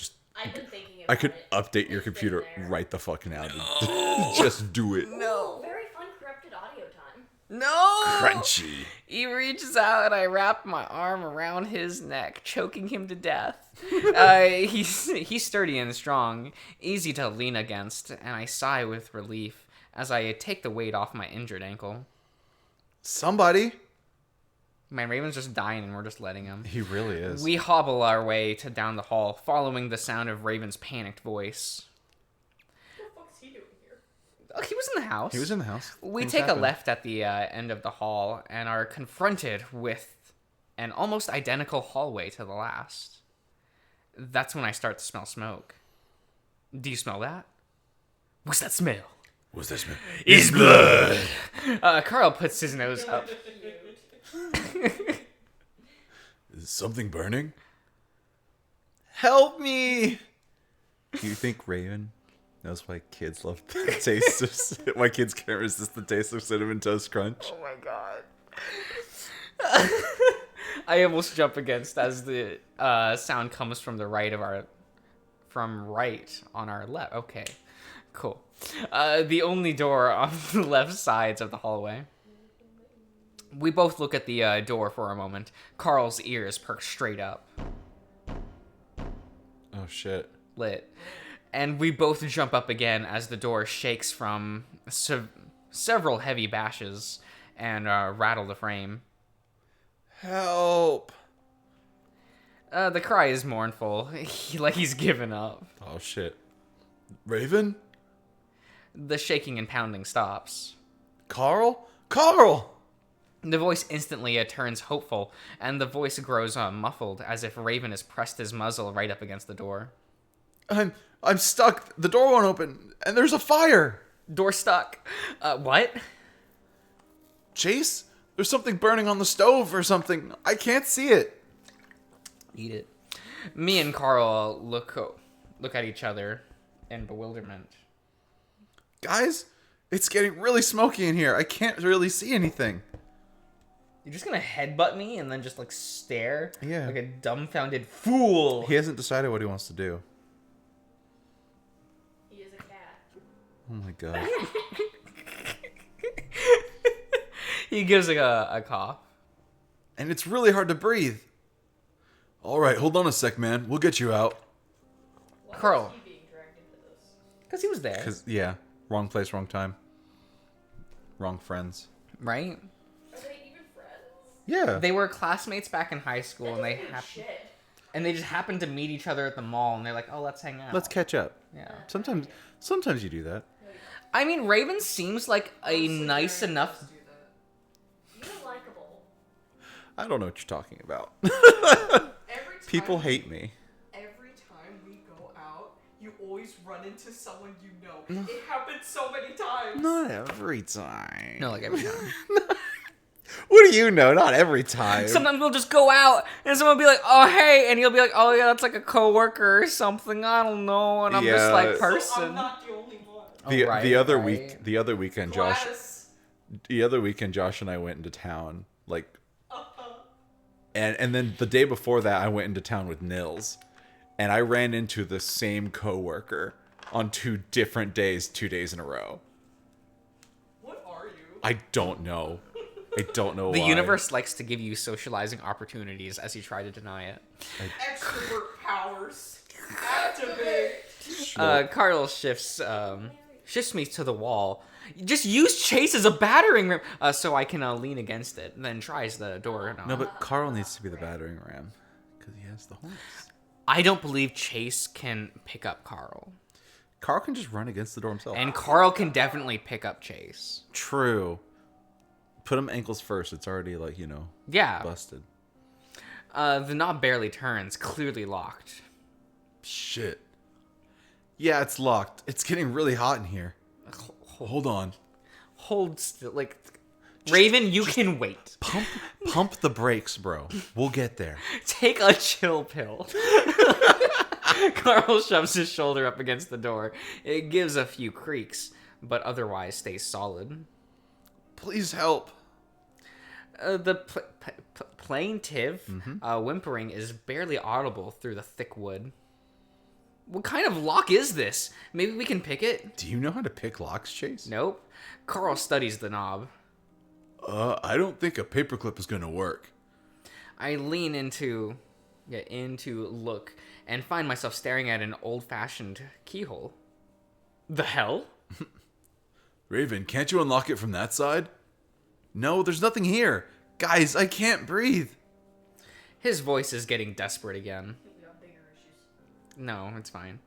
thinking about I could it. update your It's been computer there. right the fucking now. Just do it. No. Very fun corrupted audio time. No! Crunchy. He reaches out and I wrap my arm around his neck, choking him to death. He's sturdy and strong, easy to lean against, and I sigh with relief as I take the weight off my injured ankle. Somebody. My Raven's just dying and we're just letting him. He really is. We hobble our way down the hall, following the sound of Raven's panicked voice. What the fuck's he doing here? Oh, he was in the house. He was in the house. We Things take happen. a left at the end of the hall and are confronted with an almost identical hallway to the last. That's when I start to smell smoke. Do you smell that? What's that smell? What's this, man? It's blood! Carl puts his nose up. Is something burning? Help me! Do you think Raven That's why kids love the taste of... Why kids can't resist the taste of Cinnamon Toast Crunch. Oh my god. I almost jump against as the sound comes from the right of our... From right on our left. Okay, cool. The only door on the left sides of the hallway. We both look at the door for a moment. Carl's ears perk straight up. Oh, shit. Lit. And we both jump up again as the door shakes from several heavy bashes and rattle the frame. Help! The cry is mournful, like he's given up. Oh, shit. Raven? The shaking and pounding stops. Carl? Carl! The voice instantly turns hopeful, and the voice grows muffled, as if Raven has pressed his muzzle right up against the door. I'm stuck. The door won't open, and there's a fire. Door stuck. What? Chase? There's something burning on the stove or something. I can't see it. Eat it. Me and Carl look at each other in bewilderment. Guys, it's getting really smoky in here. I can't really see anything. You're just gonna headbutt me and then just like stare? Yeah. Like a dumbfounded fool. He hasn't decided what he wants to do. He is a cat. Oh my god. He gives like a cough. And it's really hard to breathe. All right, hold on a sec, man. We'll get you out. Why Carl. is he being dragged into this? Because he was there. Cause yeah, wrong place, wrong time. Wrong friends. Right? Are they even friends? Yeah. They were classmates back in high school, and they Shit. just happened to meet each other at the mall, and they're like, "Oh, let's hang out." Let's catch up. Yeah. Sometimes you do that. I mean, Raven seems like a nice enough. Do that. You're likable. I don't know what you're talking about. Every time People hate me. Every time we go out, you always run into someone you know. It happens so many times. Not every time. No, like every time. What do you know? Not every time. Sometimes we'll just go out, and someone will be like, "Oh, hey," and you'll be like, "Oh, yeah, that's like a coworker or something. I don't know." And I'm just Yeah. like, So person. So I'm not the only one. The other right. weekend, Josh. Gladys. The other weekend, Josh and I went into town. Like, Uh-huh. and then the day before that, I went into town with Nils, and I ran into the same coworker on 2 different days, 2 days in a row. What are you? I don't know. I don't know The why. universe likes to give you socializing opportunities as you try to deny it. Extrovert powers. Activate. Carl shifts me to the wall. Just use Chase as a battering ram so I can lean against it. And then tries the door. No, but Carl needs to be the battering ram because he has the horns. I don't believe Chase can pick up Carl. Carl can just run against the door himself. And Carl can definitely pick up Chase. True. Put him ankles first. It's already like, Yeah. busted. The knob barely turns, clearly locked. Shit. Yeah, it's locked. It's getting really hot in here. Hold on. Hold still, like... Raven, you can wait. Pump the brakes, bro. We'll get there. Take a chill pill. Carl shoves his shoulder up against the door. It gives a few creaks, but otherwise stays solid. Please help. The plaintive whimpering is barely audible through the thick wood. What kind of lock is this? Maybe we can pick it? Do you know how to pick locks, Chase? Nope. Carl studies the knob. I don't think a paperclip is gonna work. I lean into look and find myself staring at an old-fashioned keyhole. The hell? Raven, can't you unlock it from that side? No, there's nothing here. Guys, I can't breathe. His voice is getting desperate again. We got bigger issues. No, it's fine.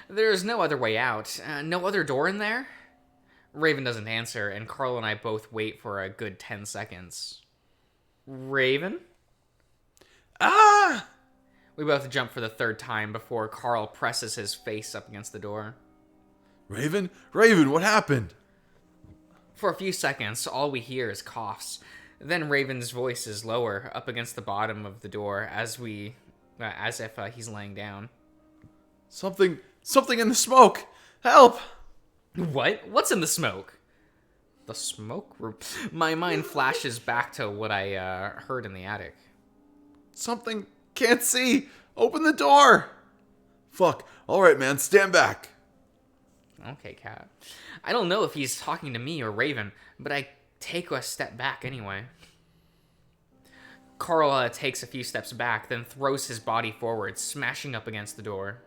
There's no other way out. No other door in there? Raven doesn't answer, and Carl and I both wait for a good 10 seconds. Raven? Ah! We both jump for the 3rd time before Carl presses his face up against the door. Raven? Raven, what happened? For a few seconds, all we hear is coughs. Then Raven's voice is lower, up against the bottom of the door, as if he's laying down. Something in the smoke. Help! What? What's in the smoke? The smoke room? My mind flashes back to what I heard in the attic. Something. Can't see. Open the door. Fuck. All right, man. Stand back. Okay, Cat. I don't know if he's talking to me or Raven, but I take a step back anyway. Carl takes a few steps back, then throws his body forward, smashing up against the door.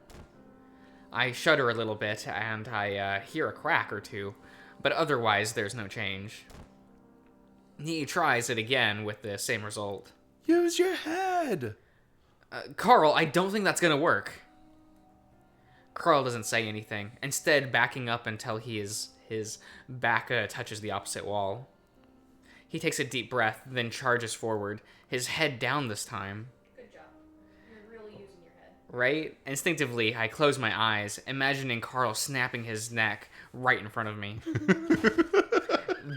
I shudder a little bit, and I hear a crack or two, but otherwise there's no change. He tries it again with the same result. Use your head. Carl, I don't think that's gonna work. Carl doesn't say anything, instead backing up until his back touches the opposite wall. He takes a deep breath, then charges forward, his head down this time. Good job. You're really using your head. Right? Instinctively, I close my eyes, imagining Carl snapping his neck right in front of me.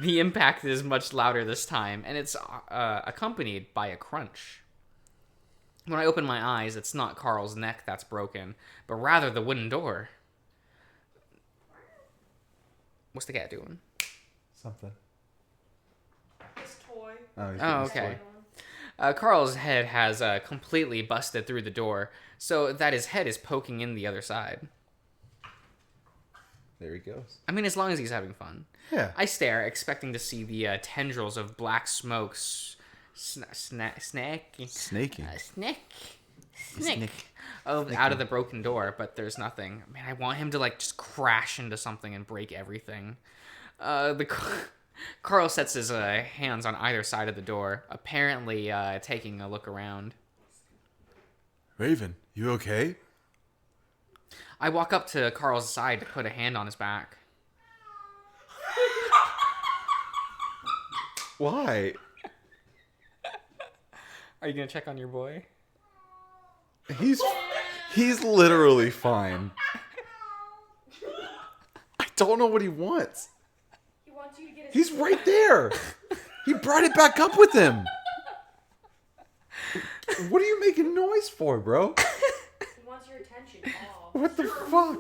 The impact is much louder this time, and it's accompanied by a crunch. When I open my eyes, it's not Carl's neck that's broken, but rather the wooden door. What's the cat doing? Something. This toy. Oh, okay. Carl's head has completely busted through the door, so that his head is poking in the other side. There he goes. I mean, as long as he's having fun. Yeah. I stare, expecting to see the tendrils of black smoke snaking. Out of the broken door, but there's nothing. Man, I want him to just crash into something and break everything. Carl sets his hands on either side of the door, apparently taking a look around. Raven, you okay? I walk up to Carl's side to put a hand on his back. Why? Are you gonna check on your boy? He's literally fine. I don't know what he wants. He wants you to get his He's right there. He brought it back up with him. What are you making noise for, bro? He wants your attention. Oh. What the fuck?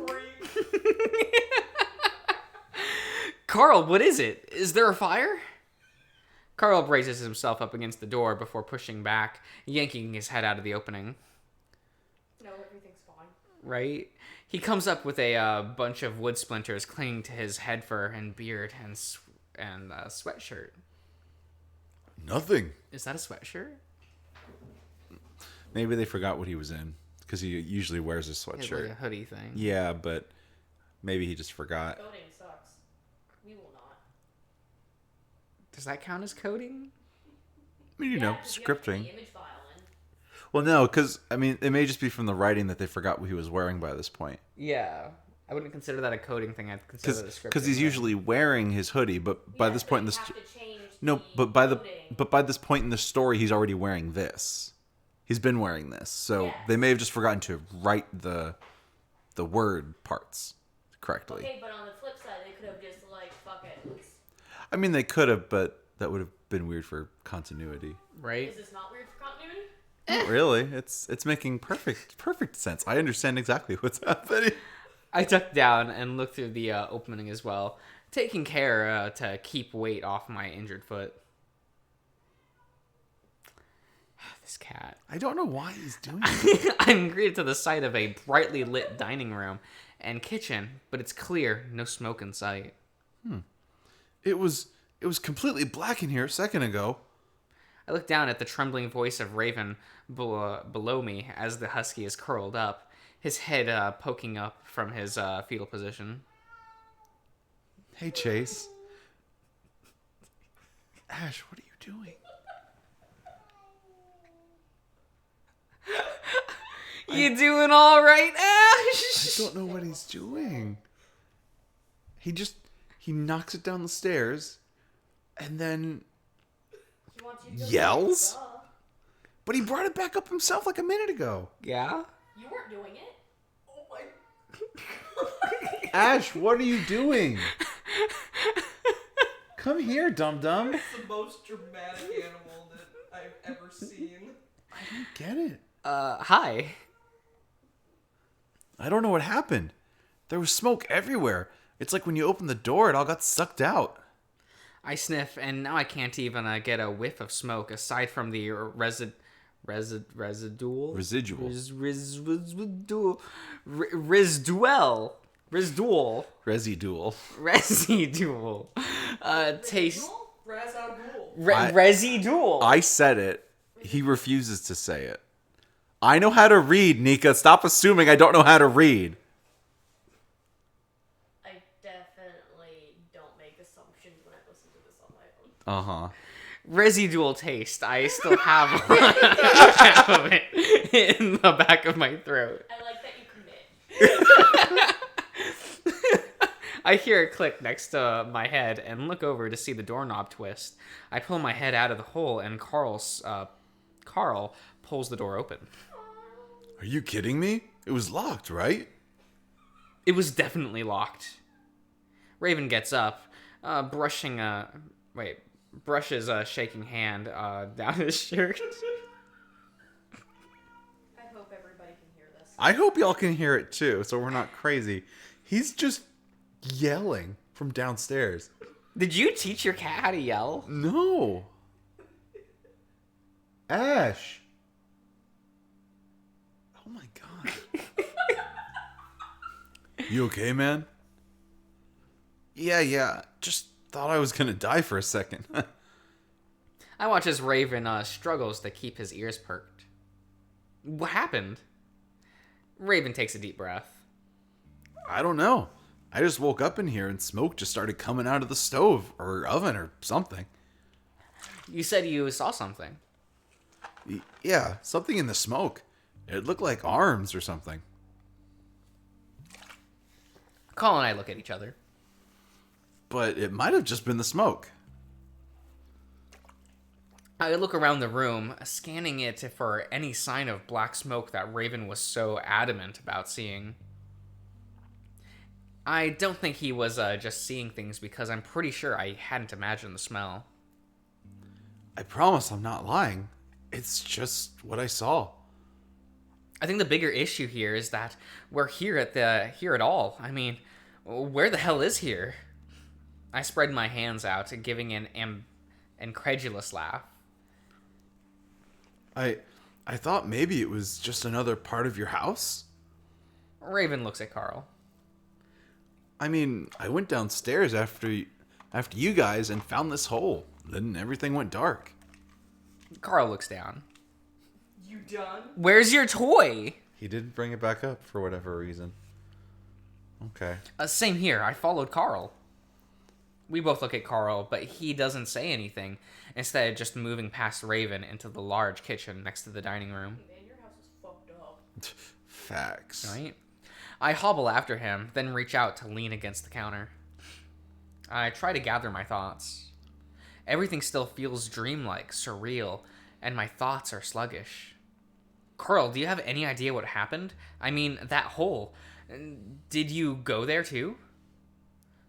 Carl, what is it? Is there a fire? Carl braces himself up against the door before pushing back, yanking his head out of the opening. No, everything's fine. Right? He comes up with a bunch of wood splinters clinging to his head fur and beard and sweatshirt. Nothing. Is that a sweatshirt? Maybe they forgot what he was in because he usually wears a sweatshirt. Like a hoodie thing. Yeah, but maybe he just forgot. Coding sucks. We will not. Does that count as coding? I mean, you know, 'cause you have to put scripting. the image file in. Well, no, because I mean, it may just be from the writing that they forgot what he was wearing by this point. Yeah. I wouldn't consider that a coding thing. I'd consider it a scripting Because he's thing. usually wearing his hoodie, but by Yes, this but point in you the have to change no, the coding. but by this point in the story, he's already wearing this. He's been wearing this, so Yes. they may have just forgotten to write the word parts correctly. Okay, but on the flip side, they could have just fuck it. I mean, they could have, but that would have been weird for continuity. Right? Is this not weird for continuity? Not really. It's making perfect sense. I understand exactly what's happening. I duck down and look through the opening as well, taking care to keep weight off my injured foot. This cat. I don't know why he's doing it. I'm greeted to the sight of a brightly lit dining room and kitchen, but it's clear, no smoke in sight. It was completely black in here a second ago. I look down at the trembling voice of Raven below me as the husky is curled up, his head poking up from his fetal position. Hey, Chase. Ash, what are you doing? You doing all right, I Ash? don't know what he's doing. He knocks it down the stairs and then He wants you to go yells? duh. But he brought it back up himself like a minute ago. Yeah? You weren't doing it. Oh my. Ash, what are you doing? Come here, dum-dum. It's the most dramatic animal that I've ever seen. I don't get it. Hi. I don't know what happened. There was smoke everywhere. It's like when you open the door, it all got sucked out. I sniff, and now I can't even get a whiff of smoke aside from the residual. Residual. Taste. Razagul. Residual. I said it. He refuses to say it. I know how to read, Nika. Stop assuming I don't know how to read. I definitely don't make assumptions when I listen to this on my own. Uh-huh. Residual taste. I still have half of it in the back of my throat. I like that you commit. I hear a click next to my head and look over to see the doorknob twist. I pull my head out of the hole and Carl pulls the door open. Are you kidding me? It was locked, right? It was definitely locked. Raven gets up, brushes a shaking hand down his shirt. I hope everybody can hear this. I hope y'all can hear it too, so we're not crazy. He's just yelling from downstairs. Did you teach your cat how to yell? No. Ash. Oh my god. You okay, man? Yeah. Just thought I was gonna die for a second. I watch as Raven struggles to keep his ears perked. What happened? Raven takes a deep breath. I don't know. I just woke up in here and smoke just started coming out of the stove or oven or something. You said you saw something. Yeah, something in the smoke. It looked like arms or something. Carl and I look at each other. But it might have just been the smoke. I look around the room, scanning it for any sign of black smoke that Raven was so adamant about seeing. I don't think he was just seeing things because I'm pretty sure I hadn't imagined the smell. I promise I'm not lying. It's just what I saw. I think the bigger issue here is that we're here at all. I mean, where the hell is here? I spread my hands out, giving an incredulous laugh. I thought maybe it was just another part of your house. Raven looks at Carl. I mean, I went downstairs after you guys and found this hole. Then everything went dark. Carl looks down. You done? Where's your toy? He didn't bring it back up for whatever reason. Okay. Same here. I followed Carl. We both look at Carl, but he doesn't say anything, instead just moving past Raven into the large kitchen next to the dining room. Man, your house is fucked up. Facts. Right? I hobble after him, then reach out to lean against the counter. I try to gather my thoughts. Everything still feels dreamlike, surreal, and my thoughts are sluggish. Carl, do you have any idea what happened? I mean, that hole. Did you go there too?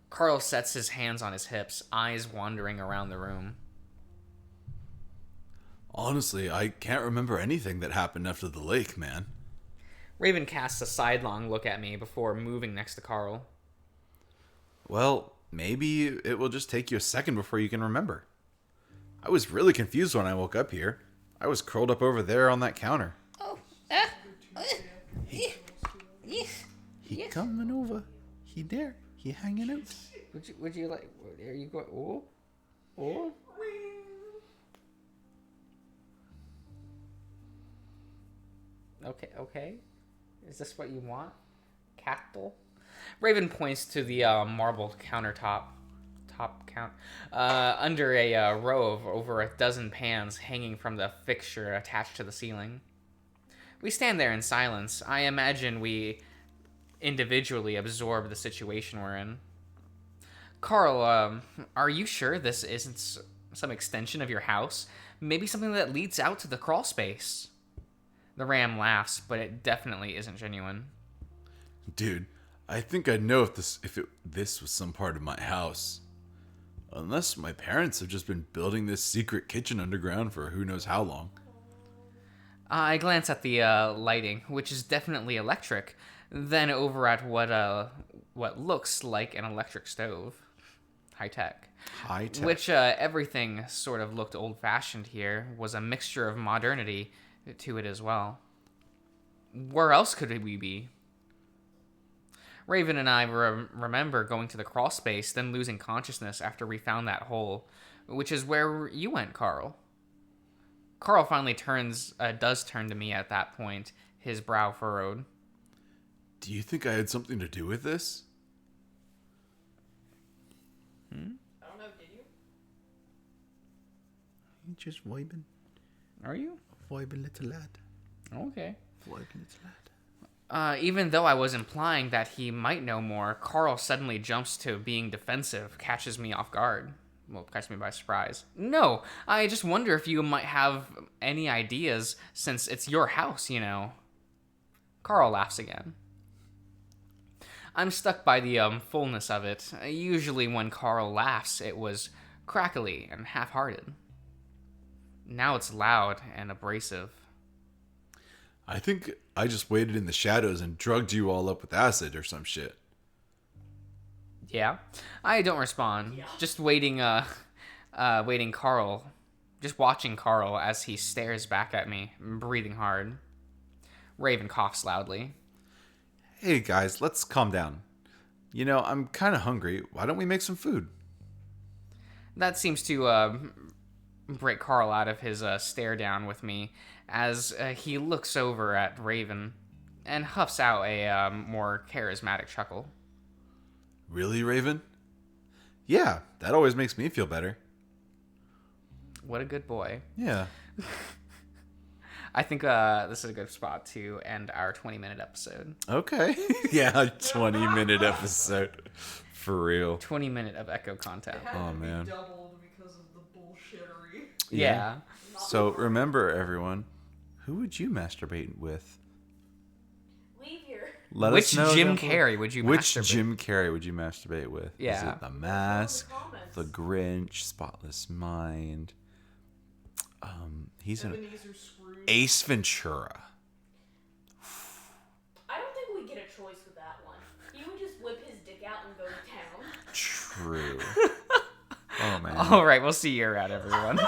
Carl sets his hands on his hips, eyes wandering around the room. Honestly, I can't remember anything that happened after the lake, man. Raven casts a sidelong look at me before moving next to Carl. Well, maybe it will just take you a second before you can remember. I was really confused when I woke up here. I was curled up over there on that counter. He coming over. He there. He hanging out. Would you like? Are you going? Oh. Okay. Is this what you want? Cactal? Raven points to the marble countertop. Under a row of over a dozen pans hanging from the fixture attached to the ceiling. We stand there in silence. I imagine we individually absorb the situation we're in. Carl, are you sure this isn't some extension of your house? Maybe something that leads out to the crawl space? The ram laughs, but it definitely isn't genuine. Dude, I think I'd know if this was some part of my house. Unless my parents have just been building this secret kitchen underground for who knows how long. I glance at the lighting, which is definitely electric, then over at what what looks like an electric stove. High tech. High tech. Which everything sort of looked old-fashioned here, was a mixture of modernity to it as well. Where else could we be? Raven and I remember going to the crawl space, then losing consciousness after we found that hole, which is where you went, Carl. Carl finally does turn to me at that point, his brow furrowed. Do you think I had something to do with this? I don't know, did you? You just vibing. Are you? Vibing little lad. Okay. Vibing little lad. Even though I was implying that he might know more, Carl suddenly jumps to being defensive, catches me off guard. Well, catches me by surprise. No, I just wonder if you might have any ideas, since it's your house, you know. Carl laughs again. I'm stuck by the fullness of it. Usually when Carl laughs, it was crackly and half-hearted. Now it's loud and abrasive. I think I just waited in the shadows and drugged you all up with acid or some shit. Yeah, I don't respond. Yeah. Just waiting Carl. Just watching Carl as he stares back at me, breathing hard. Raven coughs loudly. Hey guys, let's calm down. You know, I'm kind of hungry. Why don't we make some food? That seems to break Carl out of his stare down with me as he looks over at Raven and huffs out a more charismatic chuckle. Really, Raven? Yeah, that always makes me feel better. What a good boy. Yeah. I think this is a good spot to end our 20-minute episode. Okay. Yeah, 20-minute episode. For real. 20-minute of Echo content. It had Oh, to be man. doubled because of the bullshittery. Yeah. So remember, everyone, who would you masturbate with? Leave here. Let Which us know Jim down below. Carrey would you Which masturbate? Jim Carrey would you masturbate with? Is Yeah. it The Mask, Comments. The Grinch, Spotless Mind? He's in Ebenezer Scrooge. Ace Ventura. I don't think we get a choice with that one. He would just whip his dick out and go to town. True. Oh man. All right, we'll see you around, everyone.